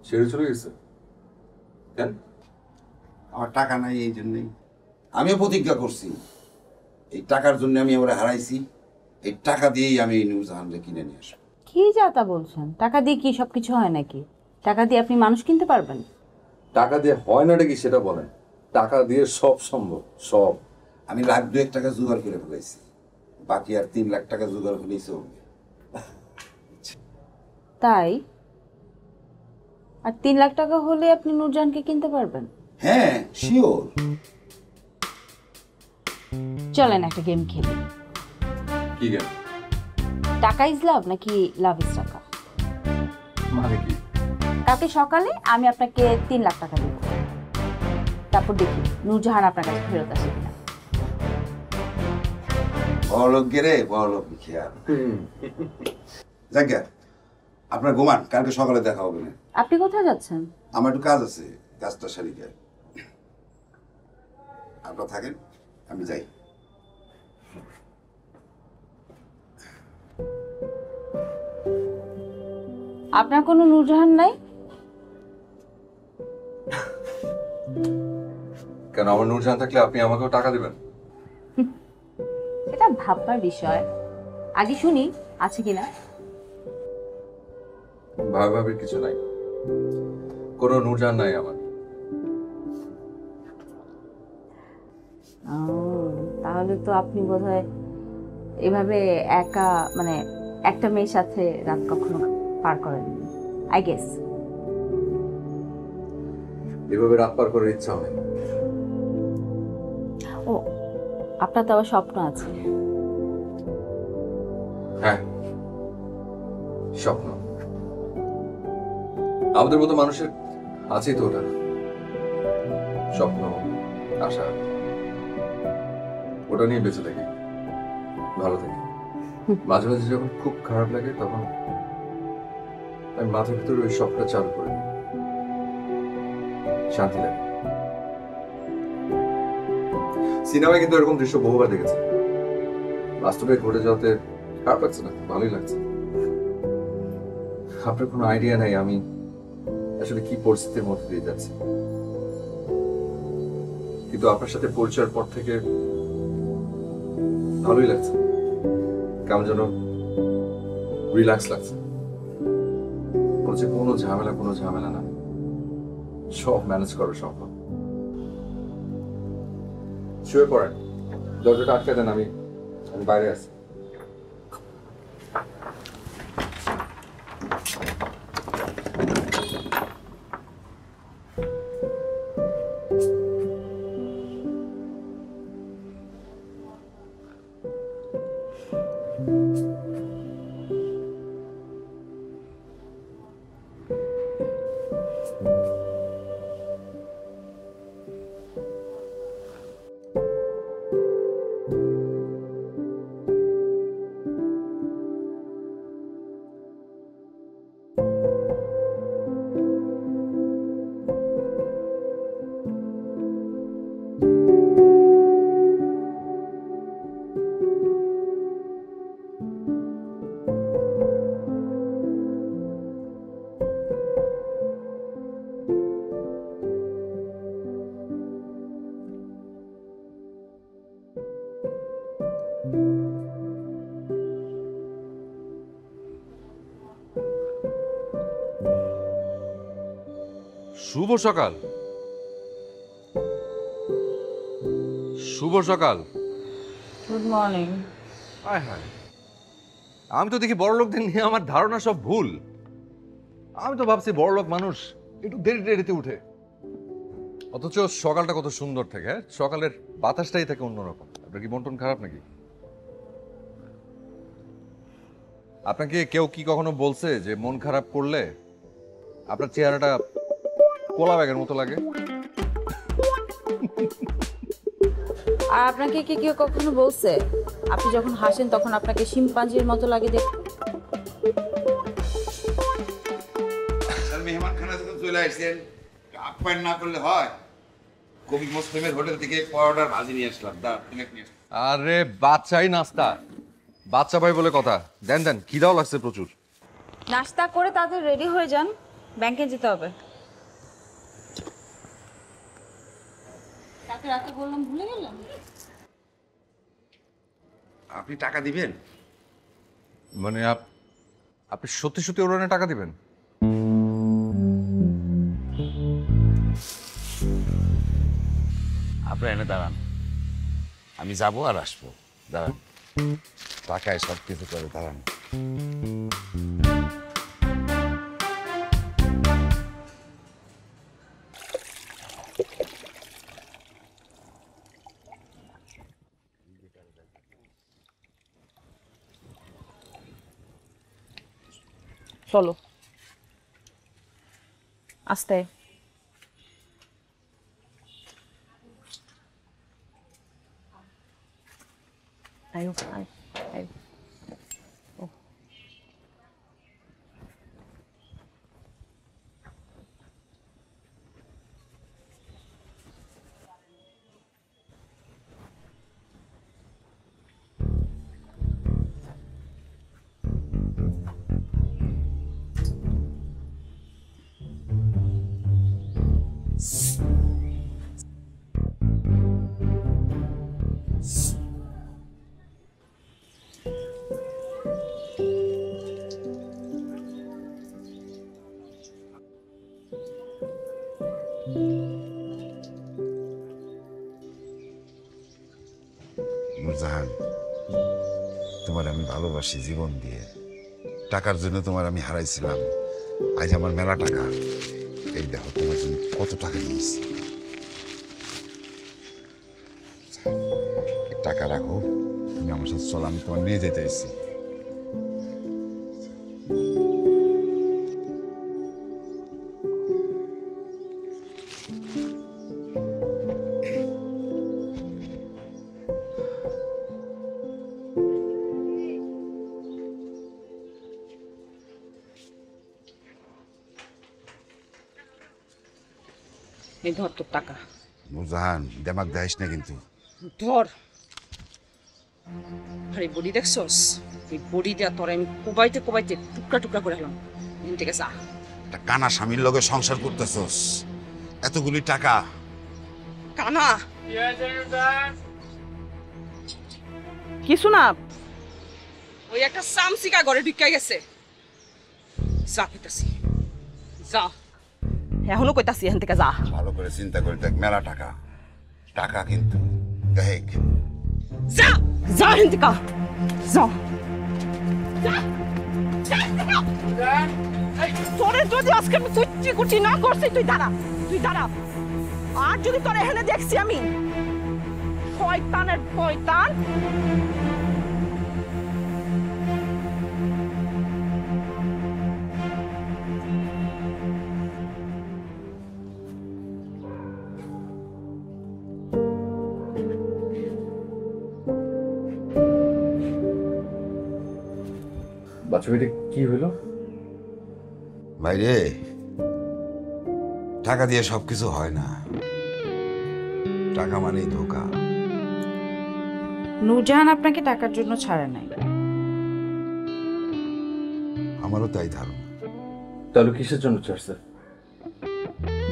ছেড়ে চলে গেছে কেন? আমার টাকা নাই, এই জন্যই। আমিও প্রতিজ্ঞা করছি, এই টাকার জন্য আমি ওরা হারাইছি, এই টাকা দিয়েই আমি এই নূরজাহানকে কিনে নিয়ে আসবো। কি যা তা বলছেন? টাকা দিয়ে কি সবকিছু হয় নাকি? টাকা দিয়ে আপনি মানুষ কিনতে পারবেন? টাকা দিয়ে হয় না নাকি সেটা বলেন। টাকা দিয়ে সব সম্ভব, সব। আমি লাখ 2 টাকা জোগাড় করে ফেলাইছি, বাকি আর 3 লাখ টাকা জোগাড় হলেই চলবে। তাই? আর 3 লাখ টাকা হলে আপনি নূরজাহানকে কিনতে পারবেন? হ্যাঁ, শিওর। চলেন একটা গেম খেলি। কি গেম? টাকা ইজ লাভ নাকি লাভ ইজ টাকা? মানে কি? কালকে সকালে আমি আপনাকে 3 লাখ টাকা দেব, তারপর দেখি নূরজাহান আপনার কাছে ফেরত আসে কিনা। বড়লোক গেরে বড়লোক খেয়াল। যাক, আপনার ঘুমান, কালকে সকালে দেখা হবে না। আপনি কোথায় যাচ্ছেন? আমার একটু কাজ আছে, কাজটা সারি যায়। আপনারা থাকেন, আমি যাই। আপনার কোনো নূরজাহান নাই? কেন, আমার নূরজাহান থাকলে আপনি আমাকেও টাকা দিবেন? এটা ভাববার বিষয়। আগে শুনি আছে কিনা। ভাবের কিছু নাই, কোনো নূরজাহান নাই আমার। তাহলে তো আপনি বোধহয় এভাবে একা, মানে একটা মেয়ের সাথে রাত কখনো পার করেন, আই গেস। এভাবে রাত পার করার ইচ্ছা নেই। ও, আপনার তো আবার স্বপ্ন আছে। হ্যাঁ, স্বপ্ন আমাদের মতো মানুষের আছেই তো ওটা, স্বপ্ন, আশা। ওটা নিয়ে বেঁচে থাকি, ভালো থাকি। মাঝে মাঝে যখন খুব খারাপ লাগে তখন আমি মাথার ভিতরে ওই স্বপ্নটা চালু করে দিই, শান্তি লাগে। সিনেমায় কিন্তু এরকম দৃশ্য বহুবার দেখেছি, বাস্তবে ঘটে যাওয়াতে খারাপ লাগছে না, ভালোই লাগছে। আপনার কোনো আইডিয়া নাই আমি আসলে কি পরিস্থিতির মধ্যে দিয়ে যাচ্ছি, কিন্তু আপনার সাথে পরিচয়ের পর থেকে ভালোই লাগছে, কেমন যেন রিল্যাক্স লাগছে। বলছে কোনো ঝামেলা না, সব ম্যানেজ করা সম্ভব। শুয়ে পড়েন, দরজাটা আটকে দেন, আমি বাইরে আছি। শুভ সকাল, শুভ সকাল। Good morning. হায় হায়, আমি তো দেখি বড় লোকদের নিয়ে আমার ধারণা সব ভুল। আমি তো ভাবছি বড় লোক মানুষ একটু দেরিতে উঠে, অথচ সকালটা কত সুন্দর থাকে। হ্যাঁ, সকালের বাতাসটাই থাকে অন্যরকম। আপনার কি মন টন খারাপ নাকি? আপনাকে কেউ কি কখনো বলছে যে মন খারাপ করলে আপনার চেহারাটা কোলা ব্যাগের মতো লাগে? আর আপনাকে কি কেউ কখনো বলছে আপনি যখন হাসেন তখন আপনাকে শিম্পাঞ্জির মতো লাগে দেখতে? মেহমান খানা যখন চলে আসছেন, আপ্যায়ন না করলে হয়? কবি মুসলিমের হোটেল থেকে পরোটার ভাজি নিয়ে আসলাম, আরে বাচ্চাই নাস্তা, বাচ্চা ভাই বলে কথা। দেন দেন, খিদাও লাগছে প্রচুর। নাস্তা করে তাদের রেডি হয়ে যান, ব্যাংকে যেতে হবে। কাকে রাতে বললাম ভুলে গেলাম। আপনি টাকা দিবেন? মানে আপনি সত্যি সত্যি ওরা টাকা দিবেন? আপনি এনে দাঁড়ান, আমি যাবো আর আসবো। দাঁড়ান, টাকায় সব কিছু করে, দাঁড়ান। চলো আস্তে। আয়ো আয় আয়। নূরজাহান, তোমার আমি ভালোবাসি জীবন দিয়ে। টাকার জন্য তোমার আমি হারাইছিলাম, আজ আমার মেলা টাকা। এই দেখো তোমার জন্য কত টাকা নিয়েছি। টাকা রাখো, তুমি আমার সাথে চলো, আমি তোমার নিয়ে যেতে এসেছি। এই ধর তোর টাকা, নূরজাহান, দেমাগ দেখাইস না কিন্তু। ধর। আর এই বডি দেখছস? এই বডি দেওয়া তোর আমি কোবাইতে কোবাইতে টুকরা টুকরা করে হলাম। এখান থেকে যা। একটা কানা স্বামীর লগে সংসার করতেছস, এতগুলি টাকা। কানা কিছু না, ওই একটা সামসিকা ঘরে ঢুকাই গেছে। যা কইতাছি, যা। এখনো কইতাছি, এখান থেকে যা। ভালো করে চিন্তা করে দেখ, মেলা টাকা। টাকা কিন্তু দেখ। যা যা এখান থেকে, যা। তোরে যদি আজকে আমি কুচি কুচি না করছি, তুই দাঁড়া, তুই দাঁড়া। আর যদি তোর এখানে দেখছি আমি, শয়তানের শয়তান। বাচ্চা এটা কি হইলো? ভাইরে, টাকা দিয়ে সবকিছু হয় না, টাকা মানেই ধোকা। নূরজাহান আপনাকে টাকার জন্য ছাড়ে নাই। আমারও তাই ধারণা। তাহলে কিসের জন্য ছাড়ছে?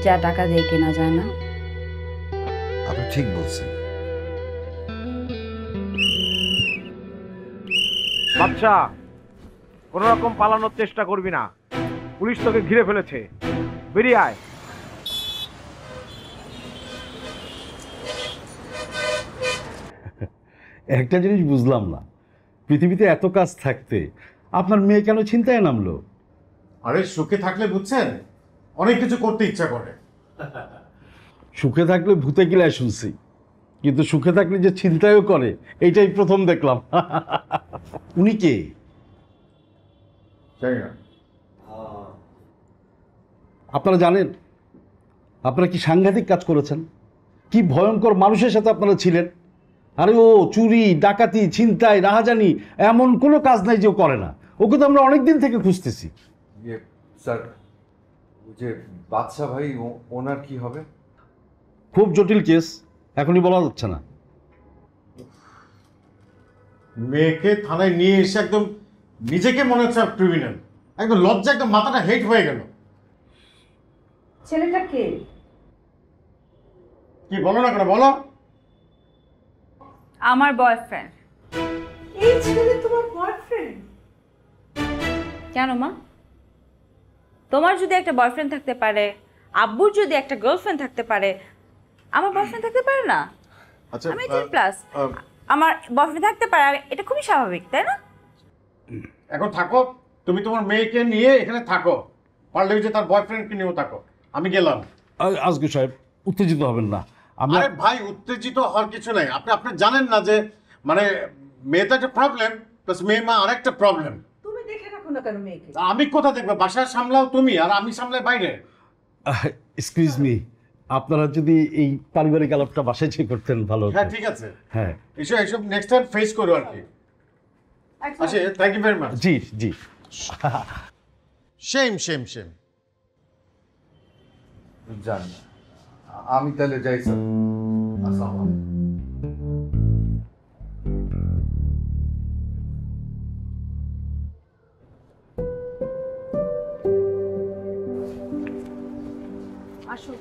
যা টাকা দিয়ে কেনা যায় না। আপনি ঠিক বলছেন। বাচ্চা, কোন রকম পালানোর চেষ্টা করবি না, পুলিশ তোকে ঘিরে ফেলেছে। বেরিয়ে আয়। একটা জিনিস বুঝলাম না, পৃথিবীতে এত কাজ থাকতে আপনার মেয়ে কেন চিন্তায় নামলো? আরে সুখে থাকলে বুঝছেন, অনেক কিছু করতে ইচ্ছা করে। সুখে থাকলে ভূতে গিলায় শুনছি, কিন্তু সুখে থাকলে যে চিন্তায়ও করে, এইটাই প্রথম দেখলাম। উনি কে? আপনারা জানেন আপনারা কি সাংঘাতিক কাজ করেছেন, কি ভয়ঙ্কর মানুষের সাথে আপনারা ছিলেন। আরে ও চুরি, ডাকাতি, ছিনতাই, রাহাজানি এমন কোনো কাজ নাই যে ও করে না। ওকে তো আমরা অনেক দিন থেকে খুঁজতেছি। স্যার, যে বাদশা ভাই, ওনার কি হবে? খুব জটিল কেস, এখনই বলা যাচ্ছে না। মেয়েকে থানায় নিয়ে এসে একদম নিজেকে মনে হচ্ছে ক্রিমিনাল, একদম লজ্জা, একদম মাথাটা হেট হয়ে গেল। ছেলেটা কে? কি বলো না কেন, বলো। আমার বয়ফ্রেন্ড। এই ছেলে তোমার বয়ফ্রেন্ড? কেন মা? তোমার যদি একটা বয়ফ্রেন্ড থাকতে পারে, আব্বুর যদি একটা গার্লফ্রেন্ড থাকতে পারে, আমার বয়ফ্রেন্ড থাকতে পারে না? আচ্ছা, আমি 18+, আমার বয়ফ্রেন্ড থাকতে পারে, আর এটা খুবই স্বাভাবিক, তাই না? এখন থাকো, তুমি তোমার মেয়েকে নিয়ে এখানে থাকো, পারলে যে তার বয়ফ্রেন্ডকে নিয়েও থাকো। আমি গেলাম। আজকে সাহেব উত্তেজিত হবেন না। আরে ভাই, উত্তেজিত হওয়ার কিছু নাই। আপনি জানেন না যে মানে মেয়েটা একটা প্রবলেম, প্লাস মেয়ে মা আরেকটা প্রবলেম। তুমি দেখে রাখো না কেন মেয়েকে? আমি কোথা দেখবো? বাসায় সামলাও তুমি, আর আমি সামলাই বাইরে। এক্সকিউজ মি, আপনারা যদি এই পারিবারিক আলাপটা বাসায় চেয়ে করতেন ভালো হতো। হ্যাঁ ঠিক আছে, হ্যাঁ এইসব নেক্সট টাইম ফেস করো আর কি। আচ্ছা, থ্যাংক ইউ ভেরি মাচ। জি জি। Same same same. জান, আমি তাহলে যাই স্যার। আসসালামু আলাইকুম। আসো।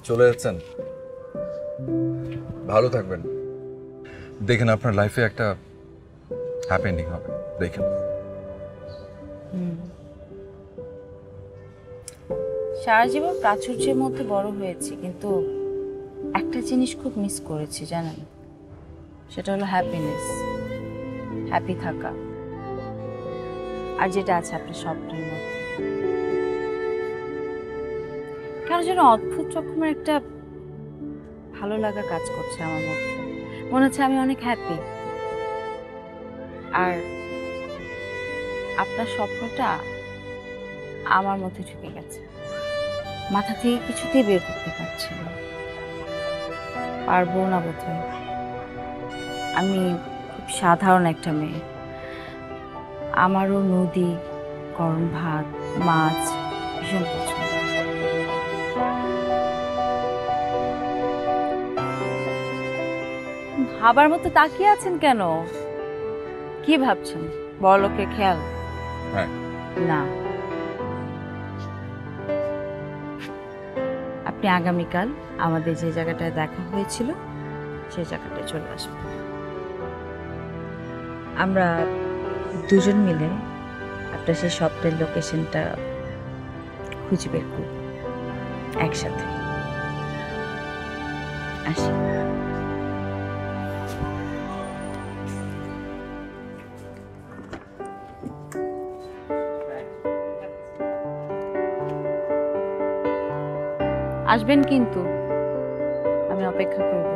চলে যাচ্ছেন, ভালো থাকবেন। দেখেন আপনার লাইফে একটা হ্যাপি এন্ডিং হবে, দেখেন। সারা জীবন প্রাচুর্যের মধ্যে বড় হয়েছি, কিন্তু একটা জিনিস খুব মিস করেছি জানেন, সেটা হলো হ্যাপিনেস, হ্যাপি থাকা, আর যেটা আছে আপনার স্বপ্নের মধ্যে। কেন যেন অদ্ভুত রকমের একটা ভালো লাগা কাজ করছে আমার মধ্যে, মনে হচ্ছে আমি অনেক হ্যাপি। আর আপনার স্বপ্নটা আমার মধ্যে ঢুকে গেছে, মাথা থেকে কিছুতেই বের করতে পারছি না, পারবো না বোধহয়। আমি খুব সাধারণ একটা মেয়ে, আমারও নদী, গরম ভাত, মাছ ভীষণ পছন্দ। ভাবার মতো তাকিয়ে আছেন কেন? কি ভাবছেন? বড়লোকের খেয়াল? হ্যাঁ। না, আপনি আগামীকাল আমাদের যে জায়গাটায় দেখা হয়েছিল সেই জায়গাটায় চলে আসবেন। আমরা দুজন মিলে আপনার সেই স্বপ্নের লোকেশনটা খুঁজে বের করব একসাথে। আসি। আসবেন কিন্তু, আমি অপেক্ষা করব।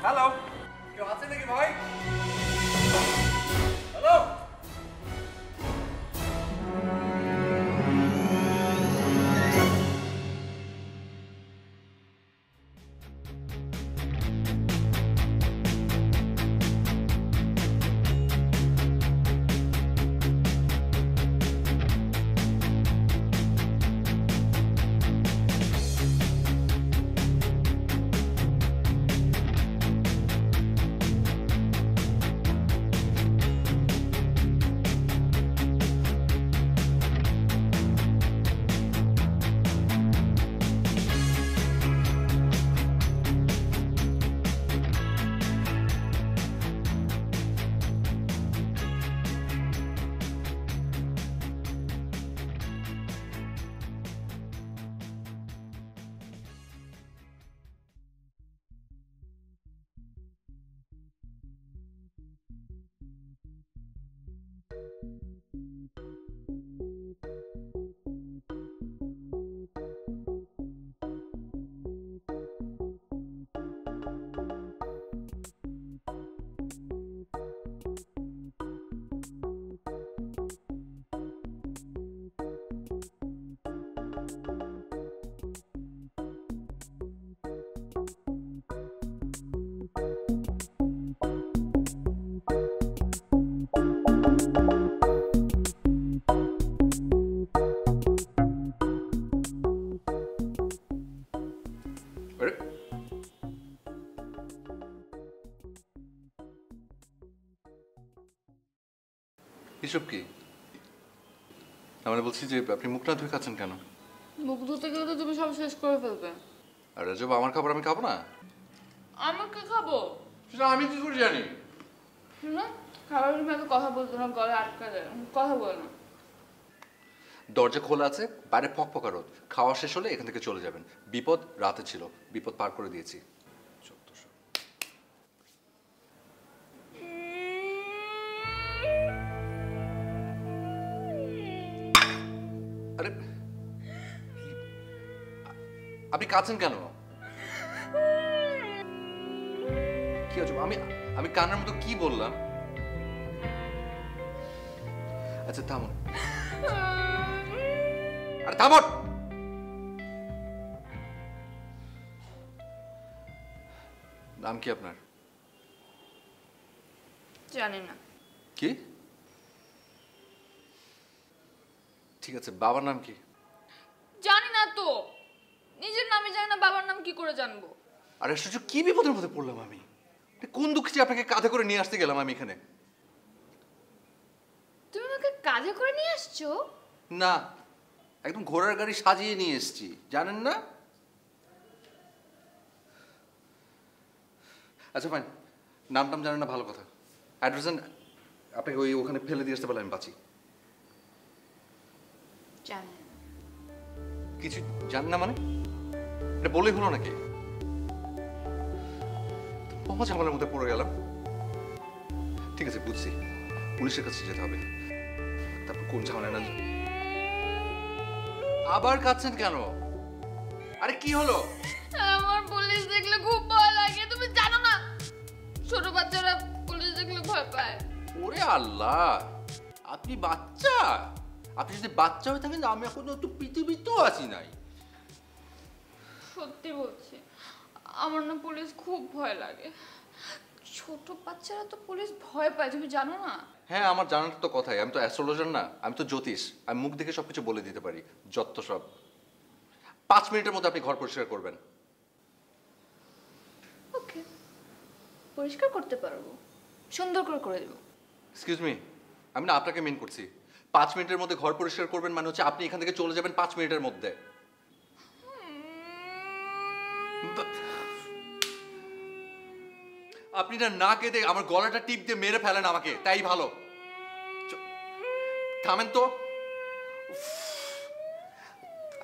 হ্যালো, কেউ আছে নাকি ভাই? হ্যালো। এসব কি? আমরা বলছি যে আপনি মুখটা ধুয়ে খাচ্ছেন কেন? মুখ ধুতে গেলে তো তুমি সব শেষ করে ফেলবে। আর রাজব আমার খাবার আমি খাবো না? আমাকে খাবো? সেটা আমি কি করে জানি? শুনো, খাবার সময় এত কথা বলতো না, গলা আটকা যায়, কথা বল না। দরজা খোলা আছে, বাইরে ফকফকা রোদ। খাওয়া শেষ হলে এখান থেকে চলে যাবেন। বিপদ রাতে ছিল, বিপদ পার করে দিয়েছি। আরে আপনি কাঁদছেন কেন? কি আছে? আমি কান্নার মতো কি বললাম? আচ্ছা থামুন, আরে থামুন। নাম কি আপনার? জানি না। কি? ঠিক আছে, বাবার নাম কি? জানি না তো, নিজের নামই জানি না, বাবার নাম কি করে জানবো? আরে আশ্চর্য, কি বিপদের মধ্যে পড়লাম আমি? কোন দুঃখে আপনাকে কাঁধে করে নিয়ে আসতে গেলাম আমি এখানে? তুমি আমাকে কাঁধে করে নিয়ে আসছো? না, একদম ঘোড়ার গাড়ি সাজিয়ে নিয়ে এসেছি, জানেন না? আচ্ছা ফাইন, নাম টাম জানেন না ভালো কথা। অ্যাড্রেস আপনাকে ওখানে ফেলে দিয়ে আসতে পারলে আমি বাঁচি। জানি না। কিছু জানেন না মানে? এটা বলেই হলো নাকি? ঝামেলার মধ্যে পড়ে গেলাম। ঠিক আছে, বুঝছি, পুলিশের কাছে যেতে হবে। তারপর কোন ঝামেলা না। আবার কাঁদছেন কেন? আরে কি হলো? আমার পুলিশ দেখলে খুব ভয় লাগে, তুমি জানো না? ছোট বাচ্চারা পুলিশ দেখলে ভয় পায়। ওরে আল্লাহ, আপনি বাচ্চা? আপনি যদি বাচ্চা হয়ে থাকেন, আমি এখন একটু পৃথিবীতেও আছি নাই। সত্যি বলছি, আমার না পুলিশ খুব ভয় লাগে। ছোট বাচ্চারা তো পুলিশ ভয় পায়, তুমি জানো না? হ্যাঁ, আমার জানার তো কথাই। আমি তো অ্যাস্ট্রোলজার না, আমি তো জ্যোতিষ। আমি মুখ দেখে সবকিছু বলে দিতে পারি। যত সব। 5 মিনিটের মধ্যে আপনি ঘর পরিষ্কার করবেন। ওকে, পরিষ্কার করতে পারবো, সুন্দর করে দেবো। এক্সকিউজ মি, আমি না আপনাকে মেন করছি। 5 মিনিটের মধ্যে ঘর পরিষ্কার করবেন মানে হচ্ছে আপনি এখান থেকে চলে যাবেন 5 মিনিটের মধ্যে। আপনি না কেঁদে আমার গলাটা টিপ দিয়ে মেরে ফেলেন আমাকে, তাই ভালো। থামেন তো।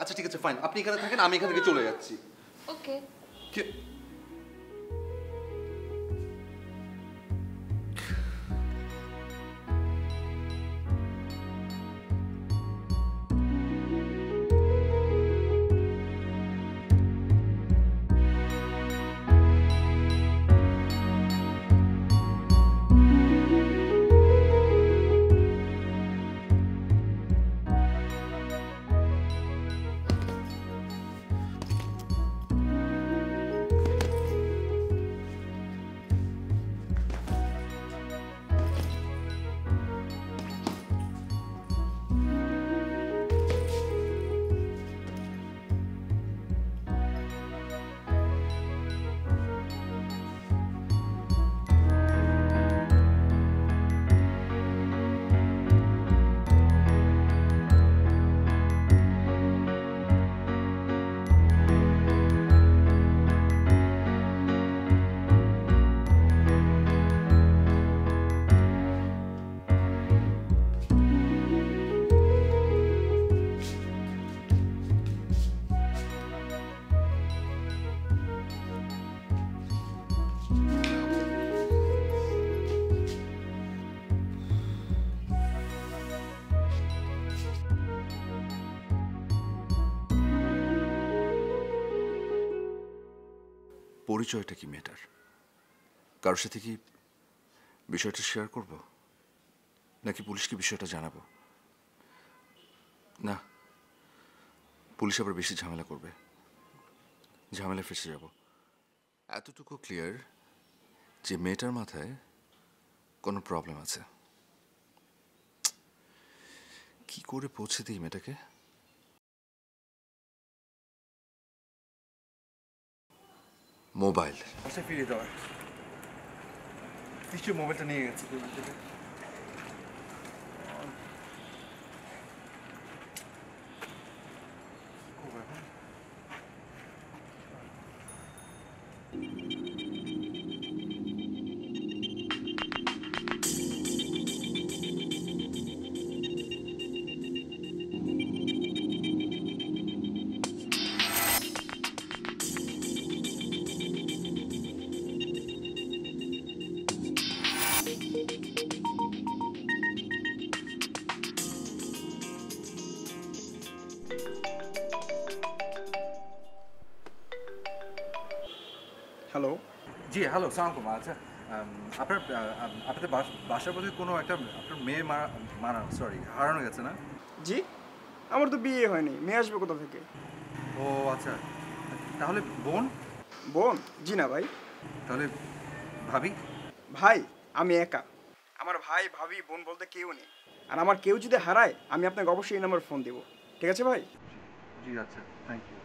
আচ্ছা ঠিক আছে ফাইন, আপনি এখানে থাকেন, আমি এখান থেকে চলে যাচ্ছি। ওকে। পরিচয়টা কি মেয়েটার? কারোর সাথে কি বিষয়টা শেয়ার করব, নাকি পুলিশকে বিষয়টা জানাবো? না, পুলিশ আবার বেশি ঝামেলা করবে, ঝামেলা ফেসে যাব। এতটুকু ক্লিয়ার যে মেয়েটার মাথায় কোনো প্রবলেম আছে। কি করে পৌঁছে দিই মেয়েটাকে? মোবাইল বাসায় ফিরে যাওয়ার নিশ্চয়ই মোবাইলটা নিয়ে গেছে। জি হ্যালো, সালাম আলাইকুম। আচ্ছা আপনাদের বাসার বোধহয় কোনো একটা আপনার মেয়ে সরি হারানো গেছে না? জি, আমার তো বিয়ে হয়নি, মেয়ে আসবে কোথা থেকে? ও আচ্ছা, তাহলে বোন? বোন? জি না ভাই। তাহলে ভাবি? ভাই আমি একা, আমার ভাই ভাবি বোন বলতে কেউ নেই। আর আমার কেউ যদি হারায় আমি আপনাকে অবশ্যই এই নাম্বার ফোন দেবো, ঠিক আছে ভাই? জি আচ্ছা, থ্যাংক ইউ।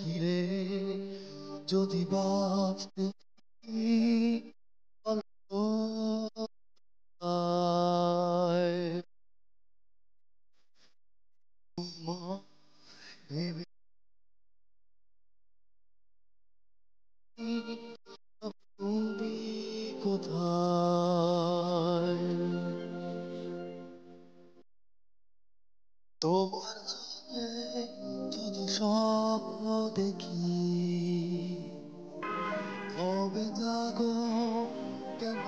ঘিরে যদি বাঁচতে তুমি কোথায় তোমার যদি স্বপ্ন দেখি তবে জাগো কেন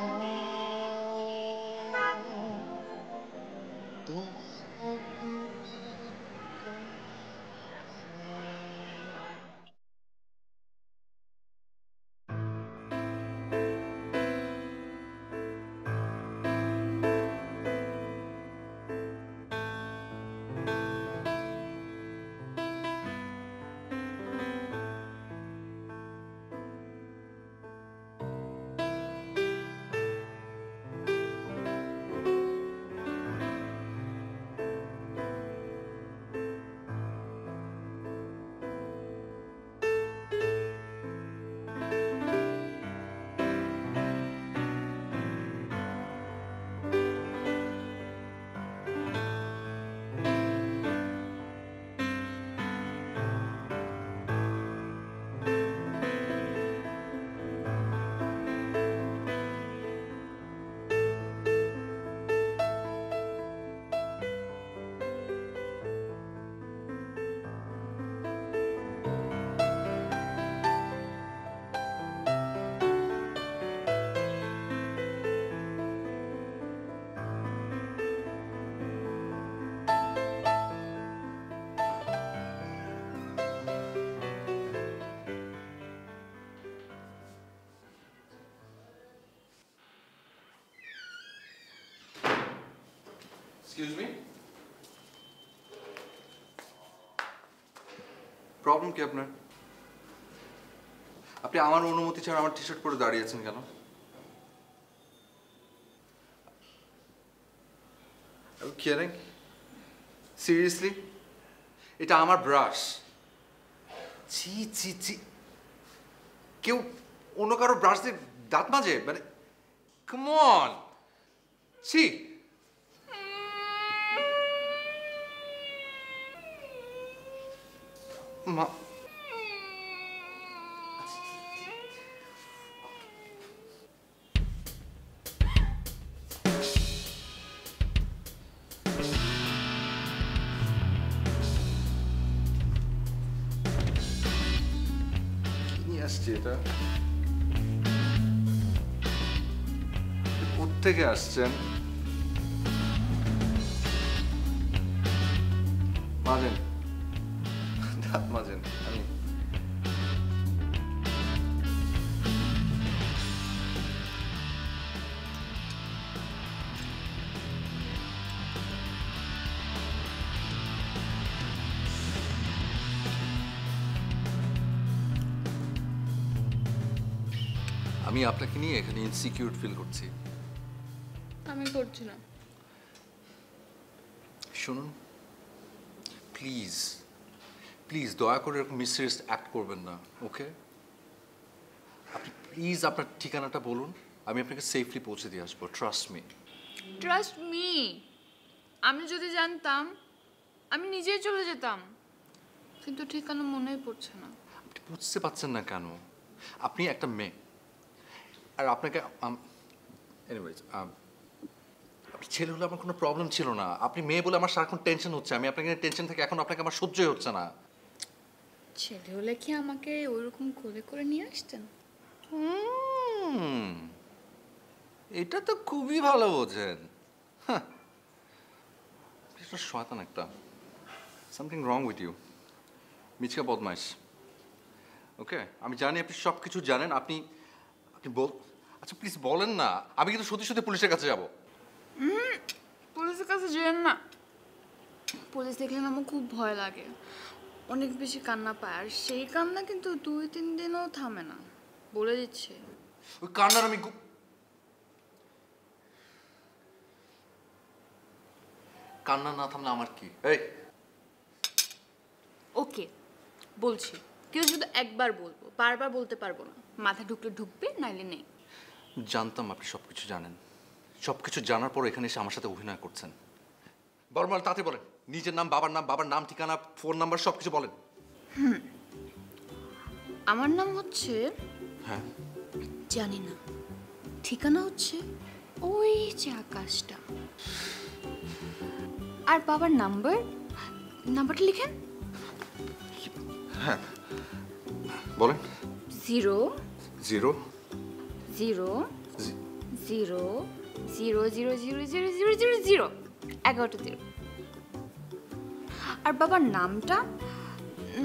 এক্সকিউজ মি, প্রবলেম কি আপনার? আপনি আমার অনুমতি ছাড়া আমার টি শার্ট পরে দাঁড়িয়েছেন কেন? Clearing seriously? এটা আমার ব্রাশ। ছি ছি ছি, কেউ অন্য কারো ব্রাশ দিয়ে দাঁত মাজে? মানে কাম অন, ছি। মা আসছে এটা? কোত্থেকে আসছেন? মাজেন, দাঁত মাজেন। আমি আপনাকে নিয়ে এখানে ইনসিকিউর ফিল করছি। আমি করছি না। শুনুন প্লিজ, প্লিজ দয়া করে এরকম মিসিরিয়াস অ্যাক্ট করবেন না, ওকে? আপনি প্লিজ আপনার ঠিকানাটা বলুন, আমি আপনাকে সেফলি পৌঁছে দিয়ে আসবো। Trust me. Trust me? আমি যদি জানতাম আমি নিজেই চলে যেতাম, কিন্তু ঠিকানা মনেই পড়ছে না। আপনি বুঝতে পারছেন না কেন? আপনি একটা মেয়ে, আর আপনাকে এনিওয়েজ আপনি ছেলে হলে আমার কোনো প্রবলেম ছিল না, আপনি মেয়ে বলে আমার সারাক্ষণ টেনশন হচ্ছে, আমি আপনাকে টেনশন থেকে এখন আপনাকে আমার সহ্যই হচ্ছে না। ছেলে হলে কি আমাকে ওইরকম কোলে করে নিয়ে আসতেন? এটা তো খুবই ভালো বোঝেন। শয়তান একটা, সামথিং রং উইথ ইউ, মিচকা বদমাইশ। ওকে, আমি জানি আপনি সব কিছু জানেন। আপনি আপনি আচ্ছা প্লিজ বলেন না, আমি কিন্তু সত্যি সত্যি পুলিশের কাছে যাব। পুলিশের কাছে যেন না, পুলিশ দেখলে না আমার খুব ভয় লাগে, অনেক বেশি কান্না পায়, আর সেই কান্না কিন্তু 2-3 দিনও থামে না, বলে দিচ্ছে। ওই কান্নার আমি কান্না না থামলে আমার কি? এই ওকে বলছি, কিন্তু শুধু একবার বলবো, বারবার বলতে পারবো না। মাথা ঢুকলে ঢুকবে, নাইলে নেই। জানতাম আপনি সব কিছু জানেন, সব কিছু জানার পর এখানে এসে আমার সাথে অভিনয় করছেন। বর্মাল তাতে বলেন, নিজের নাম, বাবার নাম, ঠিকানা, ফোন নাম্বার সব কিছু বলেন। আমার নাম হচ্ছে হ্যাঁ জানি না, ঠিকানা হচ্ছে ওই যে আকাশটা, আর বাবার নাম্বারটা লিখেন। হ্যাঁ বলেন। 0 0 0 0 0 0 0 0 0 0 0 11টা 0। আর বাবার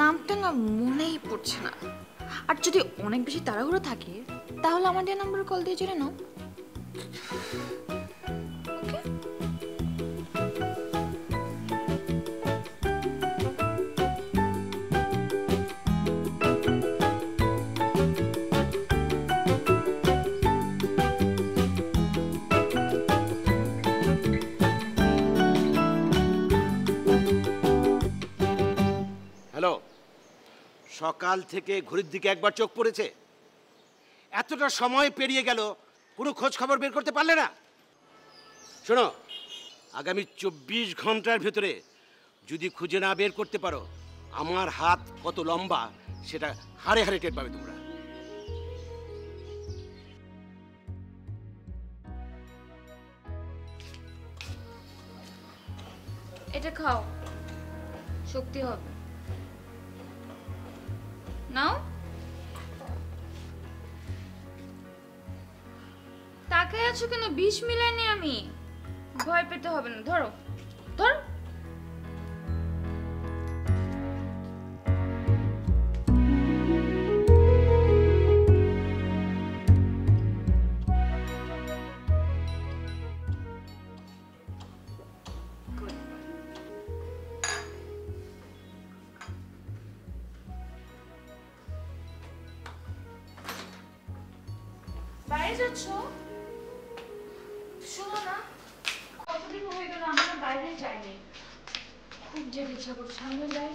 নামটা না মনেই পড়ছে না। আর যদি অনেক বেশি তাড়াহুড়ো থাকে তাহলে আমার দেওয়া নাম্বারে কল দিয়ে জেনে নাও। হ্যালো, সকাল থেকে ঘড়ির দিকে একবার চোখ পড়েছে? এতটা সময় পেরিয়ে গেল, কোনো খোঁজ খবর বের করতে পারলে না? শোনো, আগামী 24 ঘন্টার ভেতরে যদি খুঁজে না বের করতে পারো, আমার হাত কত লম্বা সেটা হাড়ে হাড়ে টের পাবে তোমরা। এটা খাও, শক্তি হবে। নাও। তাকায় আছো কেন? বিষ মিলাইনি আমি। ভয় পেতে হবে না, ধরো ধরো। বাইরে যাচ্ছ? শোনো না, কতদিন হয়ে গেল আমরা বাইরে যাইনি, খুব যেতে ইচ্ছা করছে, সামনে যাই।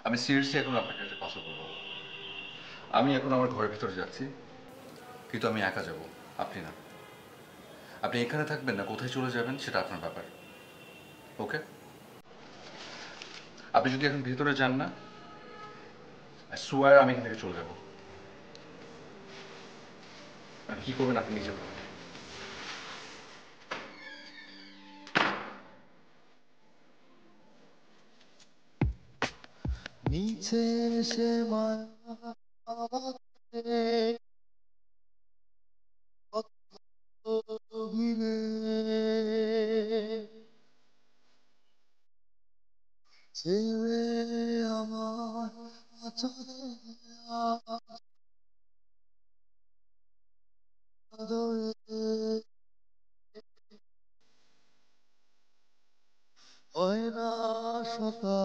আমি সিরিয়াসলি এখন আপনাকে একটা কথা বলবো। আমি এখন আমার ঘরের ভেতরে যাচ্ছি, কিন্তু আমি একা যাব, আপনি না। আপনি এখানে থাকবেন না কোথায় চলে যাবেন সেটা আপনার ব্যাপার। ওকে? আপনি যদি এখন ভিতরে যান না, সোয়ার আমি এখান থেকে চলে যাব। আর কি করবেন আপনি নিজে বলুন। নিচে এসে মায়া শতা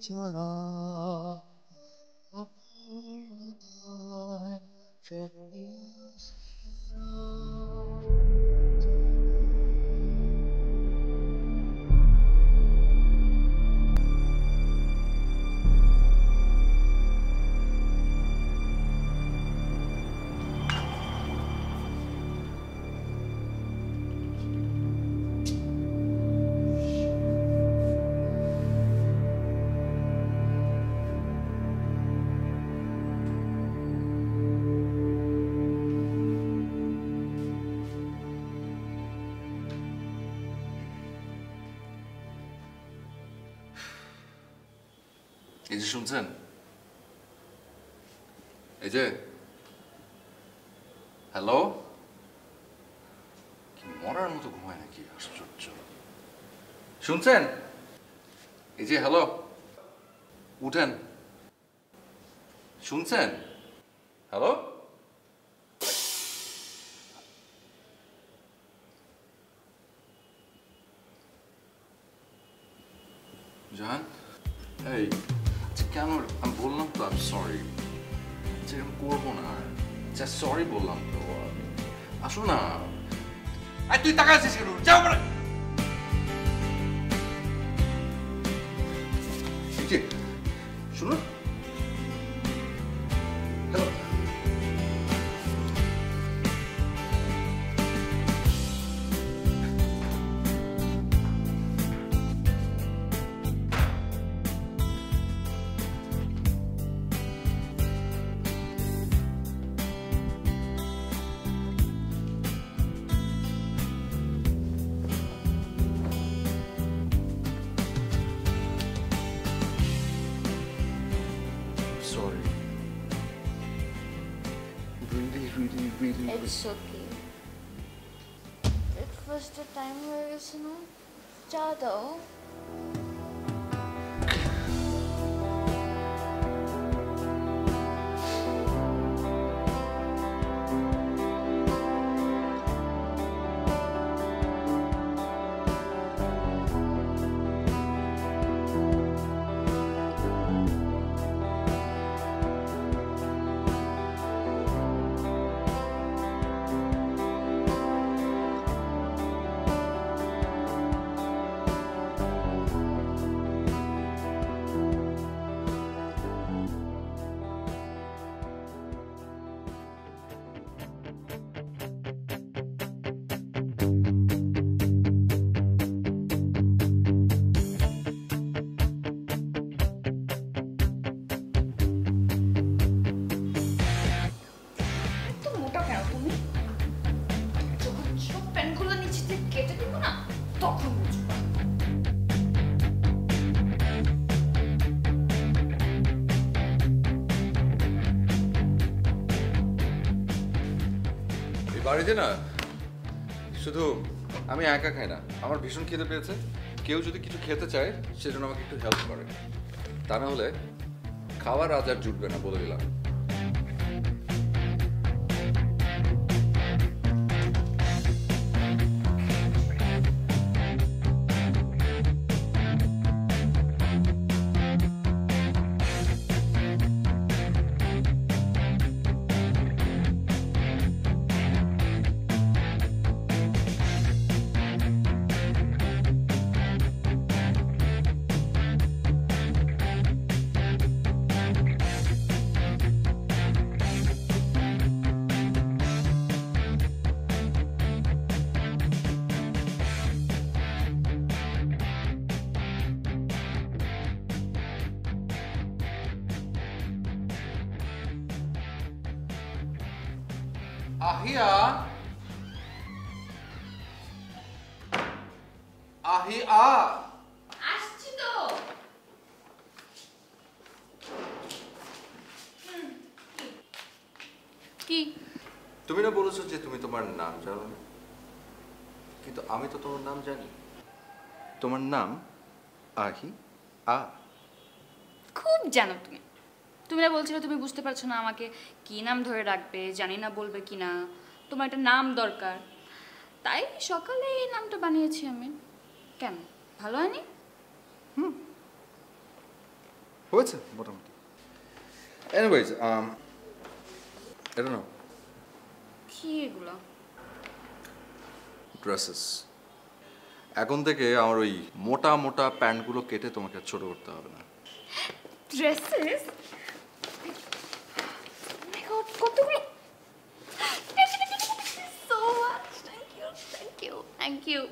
চলা এই যে শুনছেন, এই যে হ্যালো, কি মরার মতো ঘুমায় নাকি? আশ্চর্য। শুনছেন? এই যে হ্যালো, উঠেন। শুনছেন? হ্যালো, জান, এই কেন? আমি বললাম তো আমি সরি, যেরকম করবো না। যা সরি বললাম তো, আসো না। তুই টাকা আছিস কেন? যাও। শুনুন, It's okay. Breakfast time হয়ে গেছে না, চা দাও। বাড়িতে না শুধু আমি একা খাই না, আমার ভীষণ খেতে পেয়েছে। কেউ যদি কিছু খেতে চায় সেজন্য আমাকে একটু হেল্প করে, তা না হলে খাওয়ার আজ আর জুটবে না, বলে দিলাম। আহিয়া, আহিয়া, আসছি তো। কি? তুমি না বলেছো যে তুমি তোমার নাম জানো না, কিন্তু আমি তো তোমার নাম জানি। তোমার নাম আহিয়া। খুব জানো তুমি। তুমি না বলছিলে তুমি বুঝতে পারছো না আমাকে কি নাম ধরে রাখবে, জানি না বলবে কি না, তোমার একটা নাম দরকার, তাই সকালে এই নামটা বানিয়েছি আমি। কেন, ভালো হয়নি? হয়েছে মোটামুটি। এনিওয়েজ এটা নাও কি এগুলো? ড্রেসেস। এখন থেকে আমার ওই মোটা মোটা প্যান্টগুলো কেটে তোমাকে ছোট করতে হবে না। ড্রেসেস? মাই গড, কতগুলো! So much, thank you, thank you, thank you.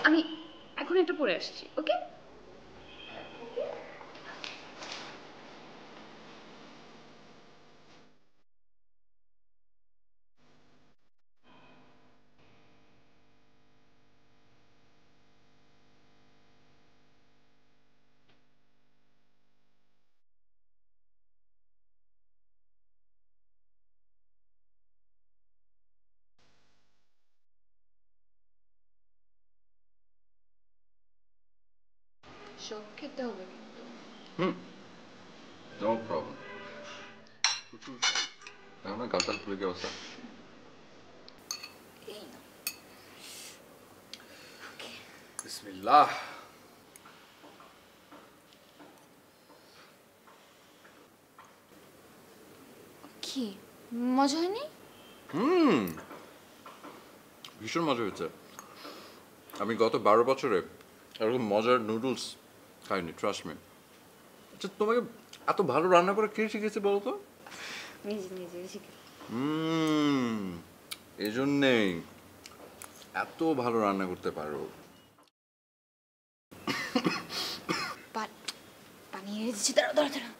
আমি এখন একটা পরে আসছি, ওকে? সব খেতে হবে কিন্তু। No problem. আমার গাতাল ফুলে কি অবস্থা? বিসমিল্লাহ। কি মজা হয়নি? ভীষণ মজা হয়েছে। আমি গত 12 বছরে এরকম মজার নুডলস খাইনি, ট্রাস্ট মি। আচ্ছা, তোমাকে এত ভালো রান্না করে কে শিখেছে বলো তো? নিজে নিজে শিখে। এজন্যেই এত ভালো রান্না করতে পারো। পানি এনে দিচ্ছি, দাঁড়া দাঁড়া দাঁড়া।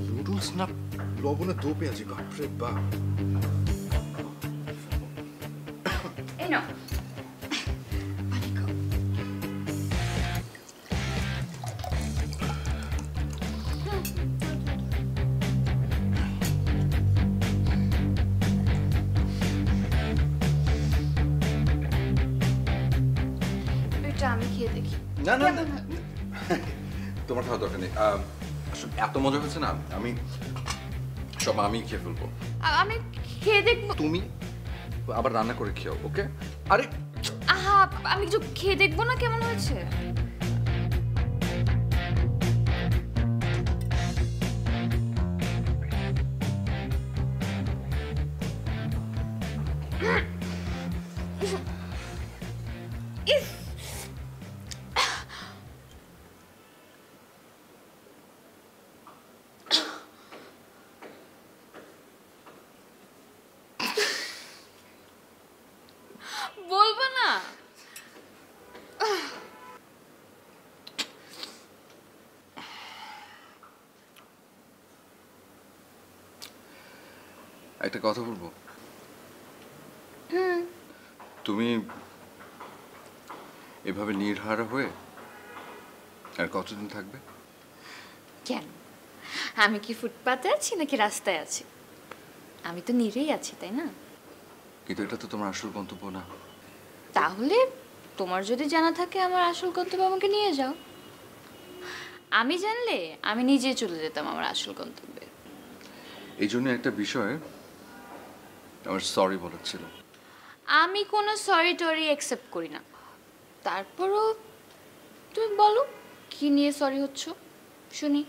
নুডলস না লবণে দো পেঁয়াজি, বাপরে বাপ। এই নাও। এটা আমি খেয়ে দেখি। না না না, তোমার খাওয়া দরকার নেই। আসলে এত মজা হয়েছে না, আমি সব আমি খেয়ে ফেলবো। আমি খেয়ে দেখবো। তুমি আবার রান্না করে খেও, ওকে? আরে আহা, আমি কিছু খেয়ে দেখবো না কেমন হয়েছে। বলবো না? একটা কথা বলবো। তুমি এভাবে নির্হারা হয়ে আর কতদিন থাকবে? কেন, আমি কি ফুটপাতে আছি নাকি রাস্তায় আছি? আমি তো নিরেই আছি, তাই না? কিন্তু এটা তো তোমার আসল গন্তব্য না। তাহলে তোমার যদি জানা থাকে আমার আসল গন্তব্য, আমাকে নিয়ে যাও। আমি জানলে আমি নিজে চলে যেতাম আমার আসল গন্তব্যে। এই জন্য একটা বিষয়ে আমার সরি বলার ছিল। আমি কোনো সরি টরি অ্যাকসেপ্ট করি না। তারপরও তুমি বলো কি নিয়ে সরি হচ্ছ, শুনি।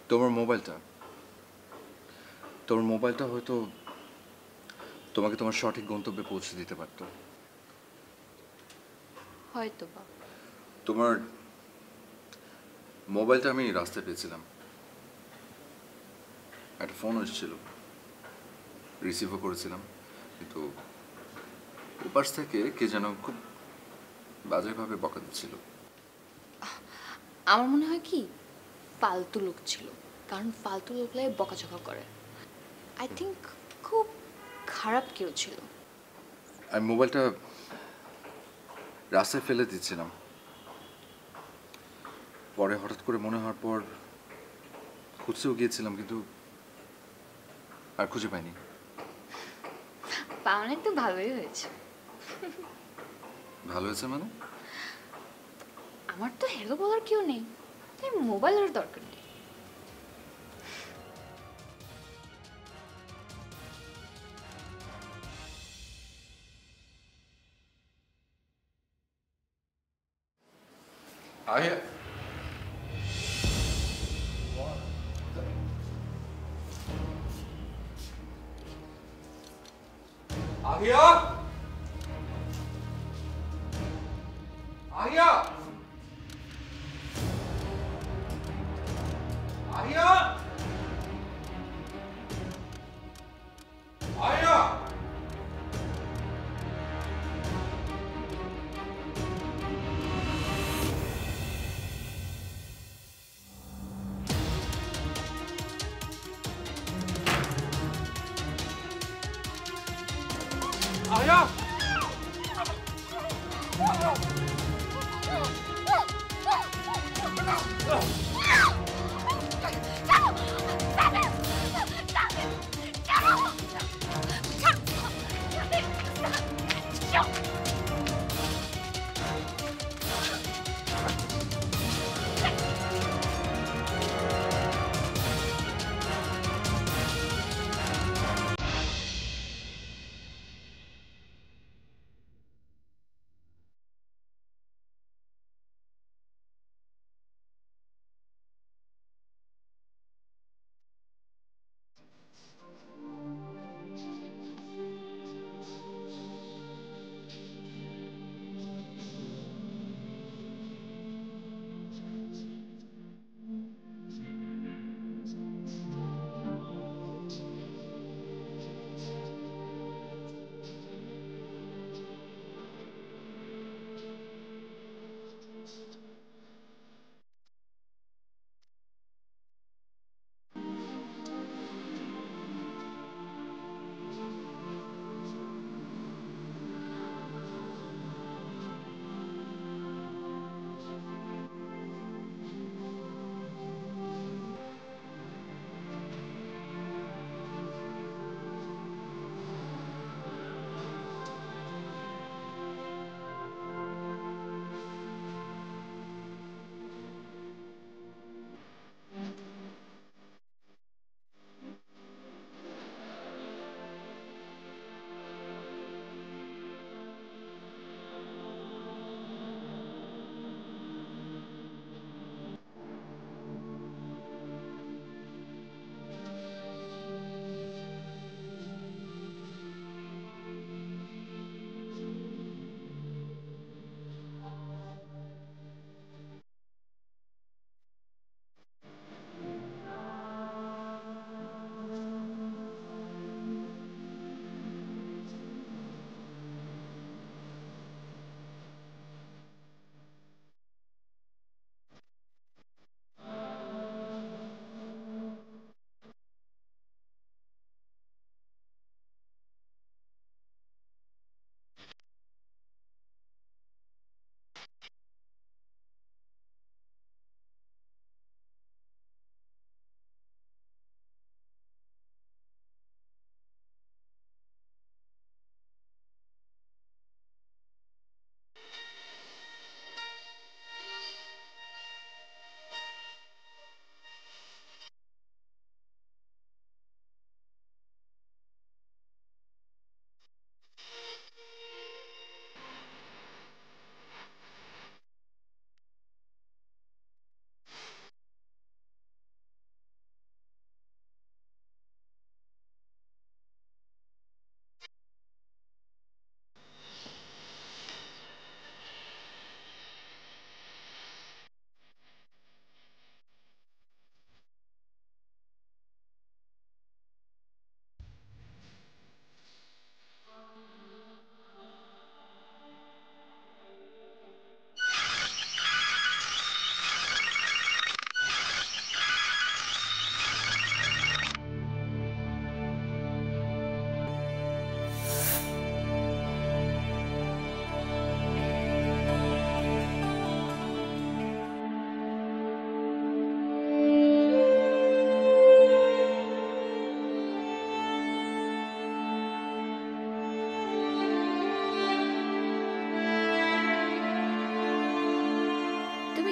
তোমার মোবাইলটা হয়তো তোমাকে তোমার সঠিক গন্তব্যে পৌঁছে দিতে পারত। হয়তো বা। তোমার মোবাইলটা আমি রাস্তায় পেয়েছিলাম, একটা ফোন এসেছিল, রিসিভও করেছিলাম, কিন্তু ওপাশ থেকে কে যেন খুব বাজেভাবে বকা দিচ্ছিল। আমার মনে হয় কি ফালতু লোক ছিল, কারণ ফালতু লোকলাই বকাঝকা করে। আই থিঙ্ক খুব খারাপ কেউ ছিল। আমি মোবাইলটা রাস্তায় ফেলে দিচ্ছিলাম, পরে হঠাৎ করে মনে হওয়ার পর খুঁজতেও গিয়েছিলাম, কিন্তু আর খুঁজে পাইনি। পাওনে তো ভালোই হয়েছে। ভালো হয়েছে মানে? আমার তো হ্যালো বলার কেউ নেই, তাই মোবাইলের দরকার নেই। আহিয়া আহিয়া আহিয়া আহিয়া আহিয়া আহিয়া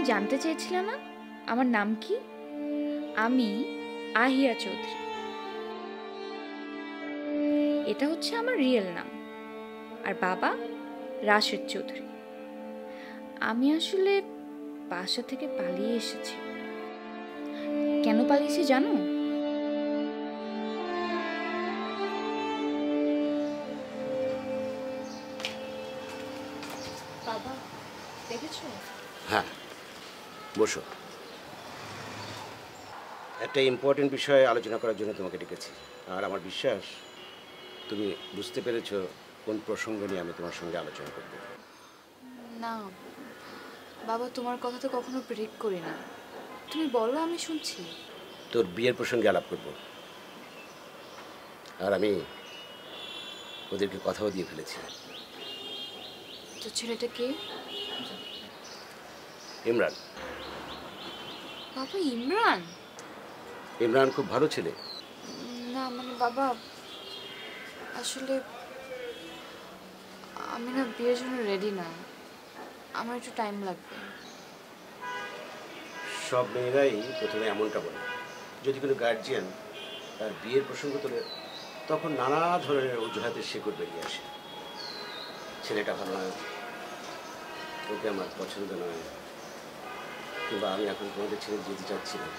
জানতে চেয়েছিলে না আমার নাম কি? আমি আহিয়া চৌধুরী। এটা হচ্ছে আমার রিয়েল নাম। আর বাবা রাশেদ চৌধুরী। আমি আসলে বাসা থেকে পালিয়ে এসেছি। কেন পালিয়েছি জানো? বাবা দেখেছো? হ্যাঁ, বসো। একটা ইম্পর্টেন্ট বিষয়ে আলোচনা করার জন্য তোমাকে ডেকেছি, আর আমার বিশ্বাস তুমি বুঝতে পেরেছো কোন প্রসঙ্গ নিয়ে আমি তোমার সঙ্গে আলোচনা করব। না বাবা, তোমার কথা তো কখনো প্রেডিক্ট করি না। তুমি বলো, আমি শুনছি। তোর বিয়ের প্রসঙ্গে আলাপ করব, আর আমি ওদেরকে কথাও দিয়ে ফেলেছি। তো ছেলেটা কে? ইমরান। বাবা ইমরান? ইমরান খুব ভালো ছেলে। না মানে বাবা, আসলে আমি না বিয়ের জন্য রেডি না, আমার একটু টাইম লাগবে। সব মেয়েরাই প্রথমে এমনটা বলে। যদি কোনো গার্জিয়ান তার বিয়ের প্রসঙ্গ তোলে, তখন নানা ধরনের অজুহাতের শেকড় বেরিয়ে আসে। ছেলেটা ভালো নয়, ওকে আমার পছন্দ নয়, কিংবা আমি এখন তোমাদের ছেড়ে যেতে চাচ্ছি না।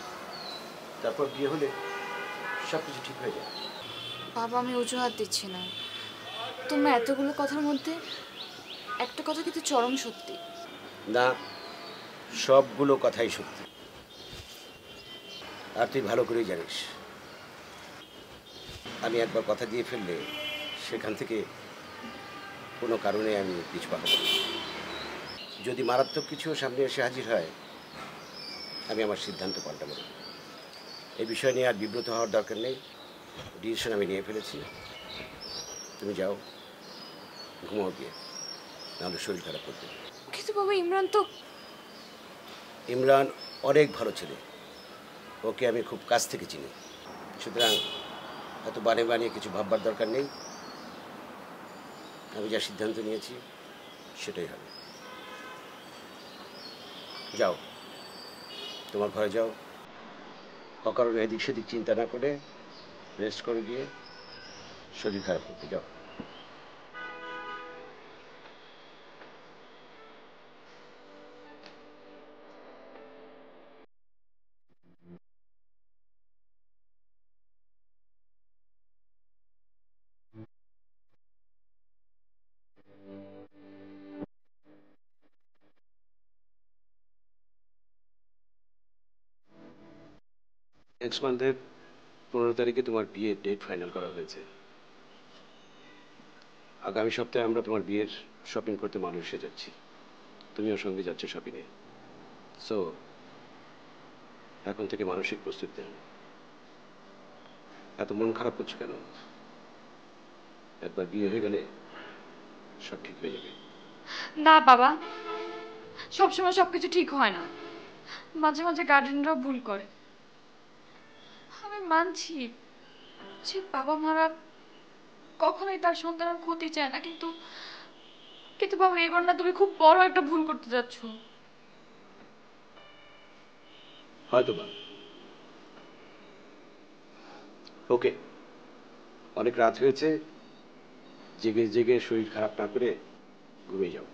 তারপর বিয়ে হলে সব কিছু ঠিক হয়ে যায়। বাবা আমি অজুহাত দিচ্ছি না, তোমরা এতগুলো কথার মধ্যে একটা কথা কিন্তু চরম সত্যি। না, সবগুলো কথাই সত্যি। আর তুই ভালো করেই জানিস, আমি একবার কথা দিয়ে ফেললে সেখান থেকে কোনো কারণে আমি পিছপা হব না। যদি মারাত্মক কিছু সামনে এসে হাজির হয়, আমি আমার সিদ্ধান্ত পাল্টাব না। এই বিষয় নিয়ে আর বিব্রত হওয়ার দরকার নেই। ডিসিশন আমি নিয়ে ফেলেছি। তুমি যাও, ঘুমাও গিয়ে, নাহলে শরীর খারাপ করবে। কিন্তু বাবা ইমরান তো... ইমরান অনেক ভালো ছেলে, ওকে আমি খুব কাছ থেকে চিনি। সুতরাং এত বানিয়ে বানিয়ে কিছু ভাববার দরকার নেই। আমি যা সিদ্ধান্ত নিয়েছি সেটাই হবে। যাও, তোমার ঘরে যাও, অকারণে এদিক সেদিক চিন্তা না করে রেস্ট করে গিয়ে, শরীর খারাপ করতে যাও। নেক্সট মান্থের 15 তারিখে তোমার বিয়ের ডেট ফাইনাল করা হয়েছে। আগামী সপ্তাহে আমরা তোমার বিয়ের শপিং করতে মালয়েশিয়া যাচ্ছি, তুমিও সঙ্গে যাচ্ছ শপিংয়ে। সো এখন থেকে মানসিক প্রস্তুতি নেন। এত মন খারাপ করছো কেন? একবার বিয়ে হয়ে গেলে সব ঠিক হয়ে যাবে। না বাবা, সবসময় সবকিছু ঠিক হয় না, মাঝে মাঝে গার্জেনরাও ভুল করে। আমি মানছি যে বাবা মারা কখনোই তার সন্তানের ক্ষতি চায় না, কিন্তু কিন্তু বাবা এবার না তুমি খুব বড় একটা ভুল করতে যাচ্ছ। হয়তো বা। ওকে, অনেক রাত হয়েছে, জেগে জেগে শরীর খারাপ না করে ঘুমিয়ে যাও।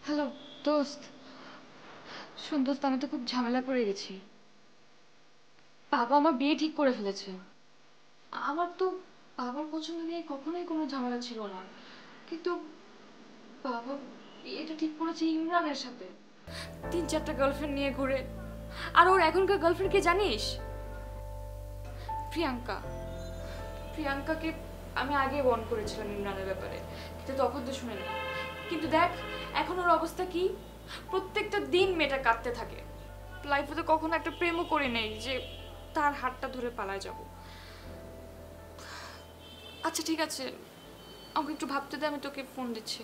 হ্যালো দোস্ত, শোন দোস্ত, আমি তো খুব ঝামেলা পড়ে গেছি। বাবা আমার বিয়ে ঠিক করে ফেলেছে। আমার তো বাবার পছন্দ নিয়ে কখনোই কোনো ঝামেলা ছিল না, কিন্তু বাবা বিয়েটা ঠিক করেছে ইমরানের সাথে। 3-4টা গার্লফ্রেন্ড নিয়ে ঘুরে, আর ওর এখনকার গার্লফ্রেন্ড কে জানিস? প্রিয়াঙ্কা। প্রিয়াঙ্কাকে আমি আগে ওয়ার্ন করেছিলাম ইমরানের ব্যাপারে, কিন্তু তখন তো শুনে না। কিন্তু দেখ এখন ওর অবস্থা কি, প্রত্যেকটা দিন মেয়েটা কাঁদতে থাকে। লাইফে তো কখনো একটা প্রেমও করে নেই যে তার হাতটা ধরে পালায় যাব। আচ্ছা ঠিক আছে, আমাকে একটু ভাবতে দে, আমি তোকে ফোন দিচ্ছি।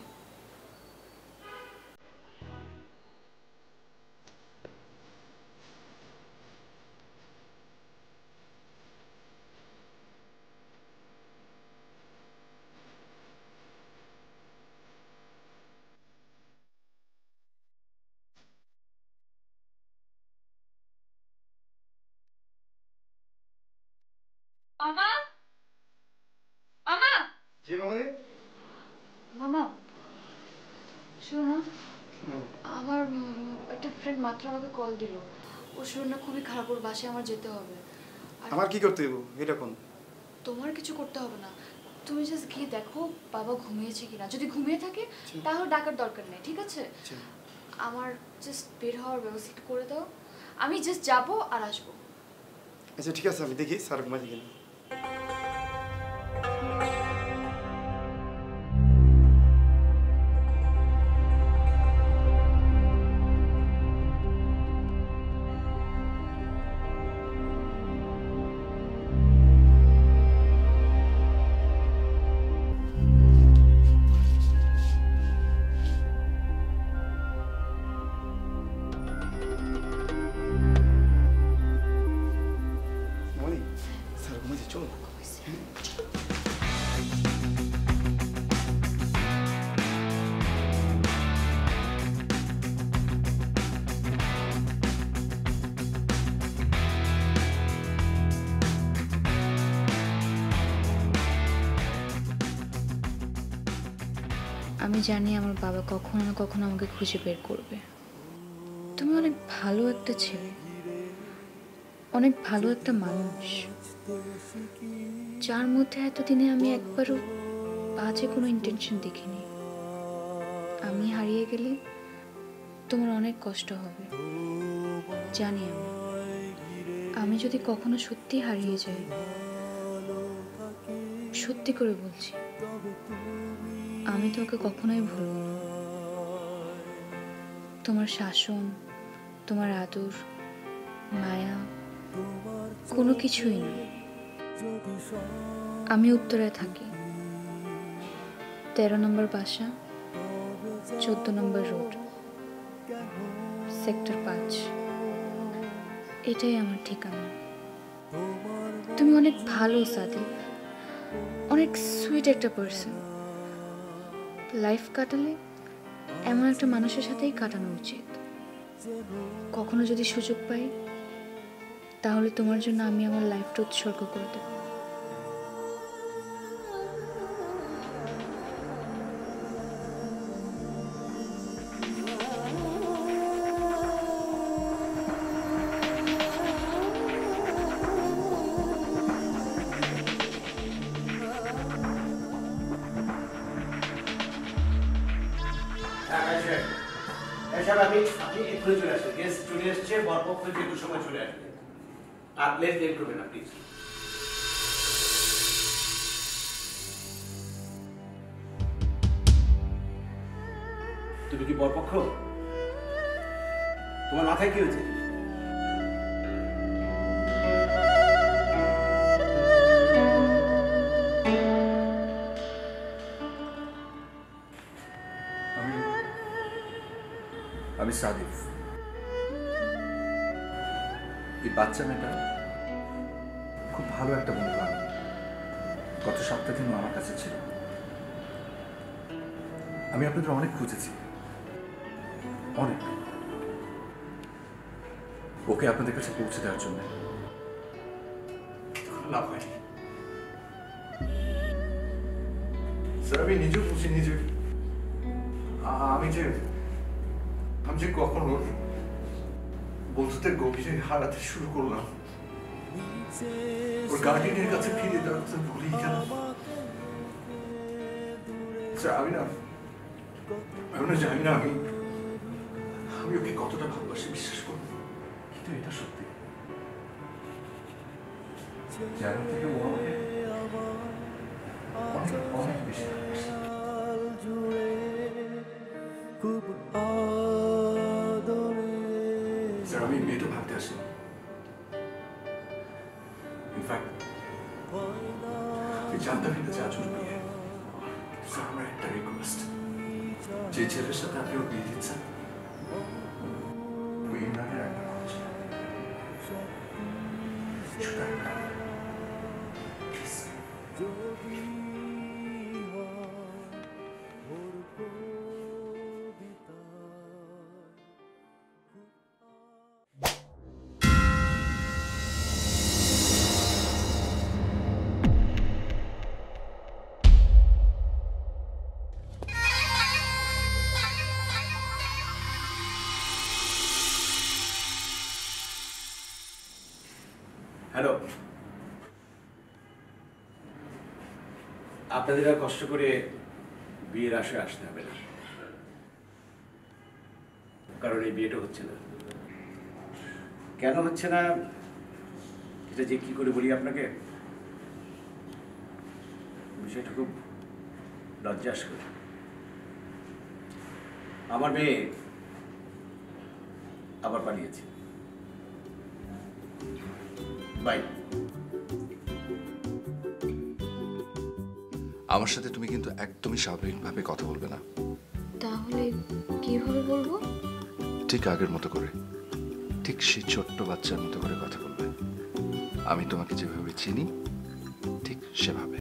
ফ্রেন্ড মাত্র আমাকে কল দিল। ওর শরীরটা খুবই খারাপ, ওর বাসায় আমার যেতে হবে। আমার কি করতে দেবো এটা কোন? তোমার কিছু করতে হবে না, তুমি জাস্ট গিয়ে দেখো বাবা ঘুমিয়েছে কিনা। যদি ঘুমিয়ে থাকে তাহলে ডাকার দরকার নেই, ঠিক আছে? আমার জাস্ট বের হওয়ার ব্যবস্থা করে দাও, আমি জাস্ট যাবো আর আসবো। আচ্ছা ঠিক আছে, আমি দেখি স্যার ঘুমাই কিনা। আমি জানি আমার বাবা কখনো না কখনো আমাকে খুঁজে বের করবে। তুমি অনেক ভালো একটা ছেলে, অনেক ভালো একটা মানুষ, যার মধ্যে এতদিনে আমি একবারও বাজে কোনো ইন্টেনশন দেখিনি। আমি হারিয়ে গেলে তোমার অনেক কষ্ট হবে জানি আমি। আমি যদি কখনো সত্যি হারিয়ে যাই, সত্যি করে বলছি, আমি তোকে কখনোই ভুলব না। তোমার শাসন, তোমার আদর, মায়া কোনো কিছুই না। আমি উত্তরায় থাকি, 13 নম্বর বাসা, 14 নম্বর রোড, সেক্টর 5। এটাই আমার ঠিকানা। তুমি অনেক ভালো সাদিক, অনেক সুইট একটা পার্সন। লাইফ কাটালে এমন একটা মানুষের সাথেই কাটানো উচিত। কখনো যদি সুযোগ পাই তাহলে তোমার জন্য আমি আমার লাইফটা উৎসর্গ করে দেব। আপনি এক্ষুনি চলে আসবেন, গেস্ট চলে এসছে, বরপক্ষ যে একটু সময় চলে আসবে। আর প্লেস লেট করবেন না প্লিজ। তুমি কি বরপক্ষ? তোমার মাথায় কি হয়েছে? আমি সাদিফ। এই বাচ্চা মেয়েটা খুব ভালো একটা বন্ধু। আমি গত সপ্তাহ দিনও আমার কাছে ছিল। আমি আপনাদের অনেক খুঁজেছি, অনেক। ওকে আপনাদের কাছে পৌঁছে দেওয়ার জন্য লাভ হয়নি। স্যার আমি নিজেও বুঝি নিজে আমি যে কখন ওর বন্ধুদের গভীরে হারাতে শুরু করলাম, ওর গার্ডিয়ানের কাছে ফিরে দেওয়ার কথা ভুলেই গেল। আমি না জানি না আমি ওকে কতটা ভালোবাসি, বিশ্বাস করবো, কিন্তু এটা সত্যি। যেন থেকে ও আমাকে অনেক অনেক বেশি ভালোবাসে। স্যার আমি মেয়েটা ভাবতে আসিনি। ইনফ্যাক্ট আমি জানতামই না যে আজ ওর বিয়ে। স্যার আমার একটা রিকোয়েস্ট, যে ছেলের সাথে আপনি ওর বিয়ে দিচ্ছেন ওই ইমরানের একটা মানুষ, শুধু একটা। হ্যালো, আপনাদের আর কষ্ট করে বিয়ের আশায় আসতে হবে না, কারণ এই বিয়েটা হচ্ছে না। কেন হচ্ছে না এটা যে কি করে বলি আপনাকে, বিষয়টা খুব লজ্জাস্কর। আমার মেয়ে আবার পালিয়েছে। বাই। আমার সাথে তুমি কিন্তু একদমই স্বাভাবিকভাবে কথা বলবে না, তাহলে কিভাবে বলবো? ঠিক আগের মতো করে, ঠিক সেই ছোট্ট বাচ্চার মতো করে কথা বলবে। আমি তোমাকে যেভাবে চিনি ঠিক সেভাবে।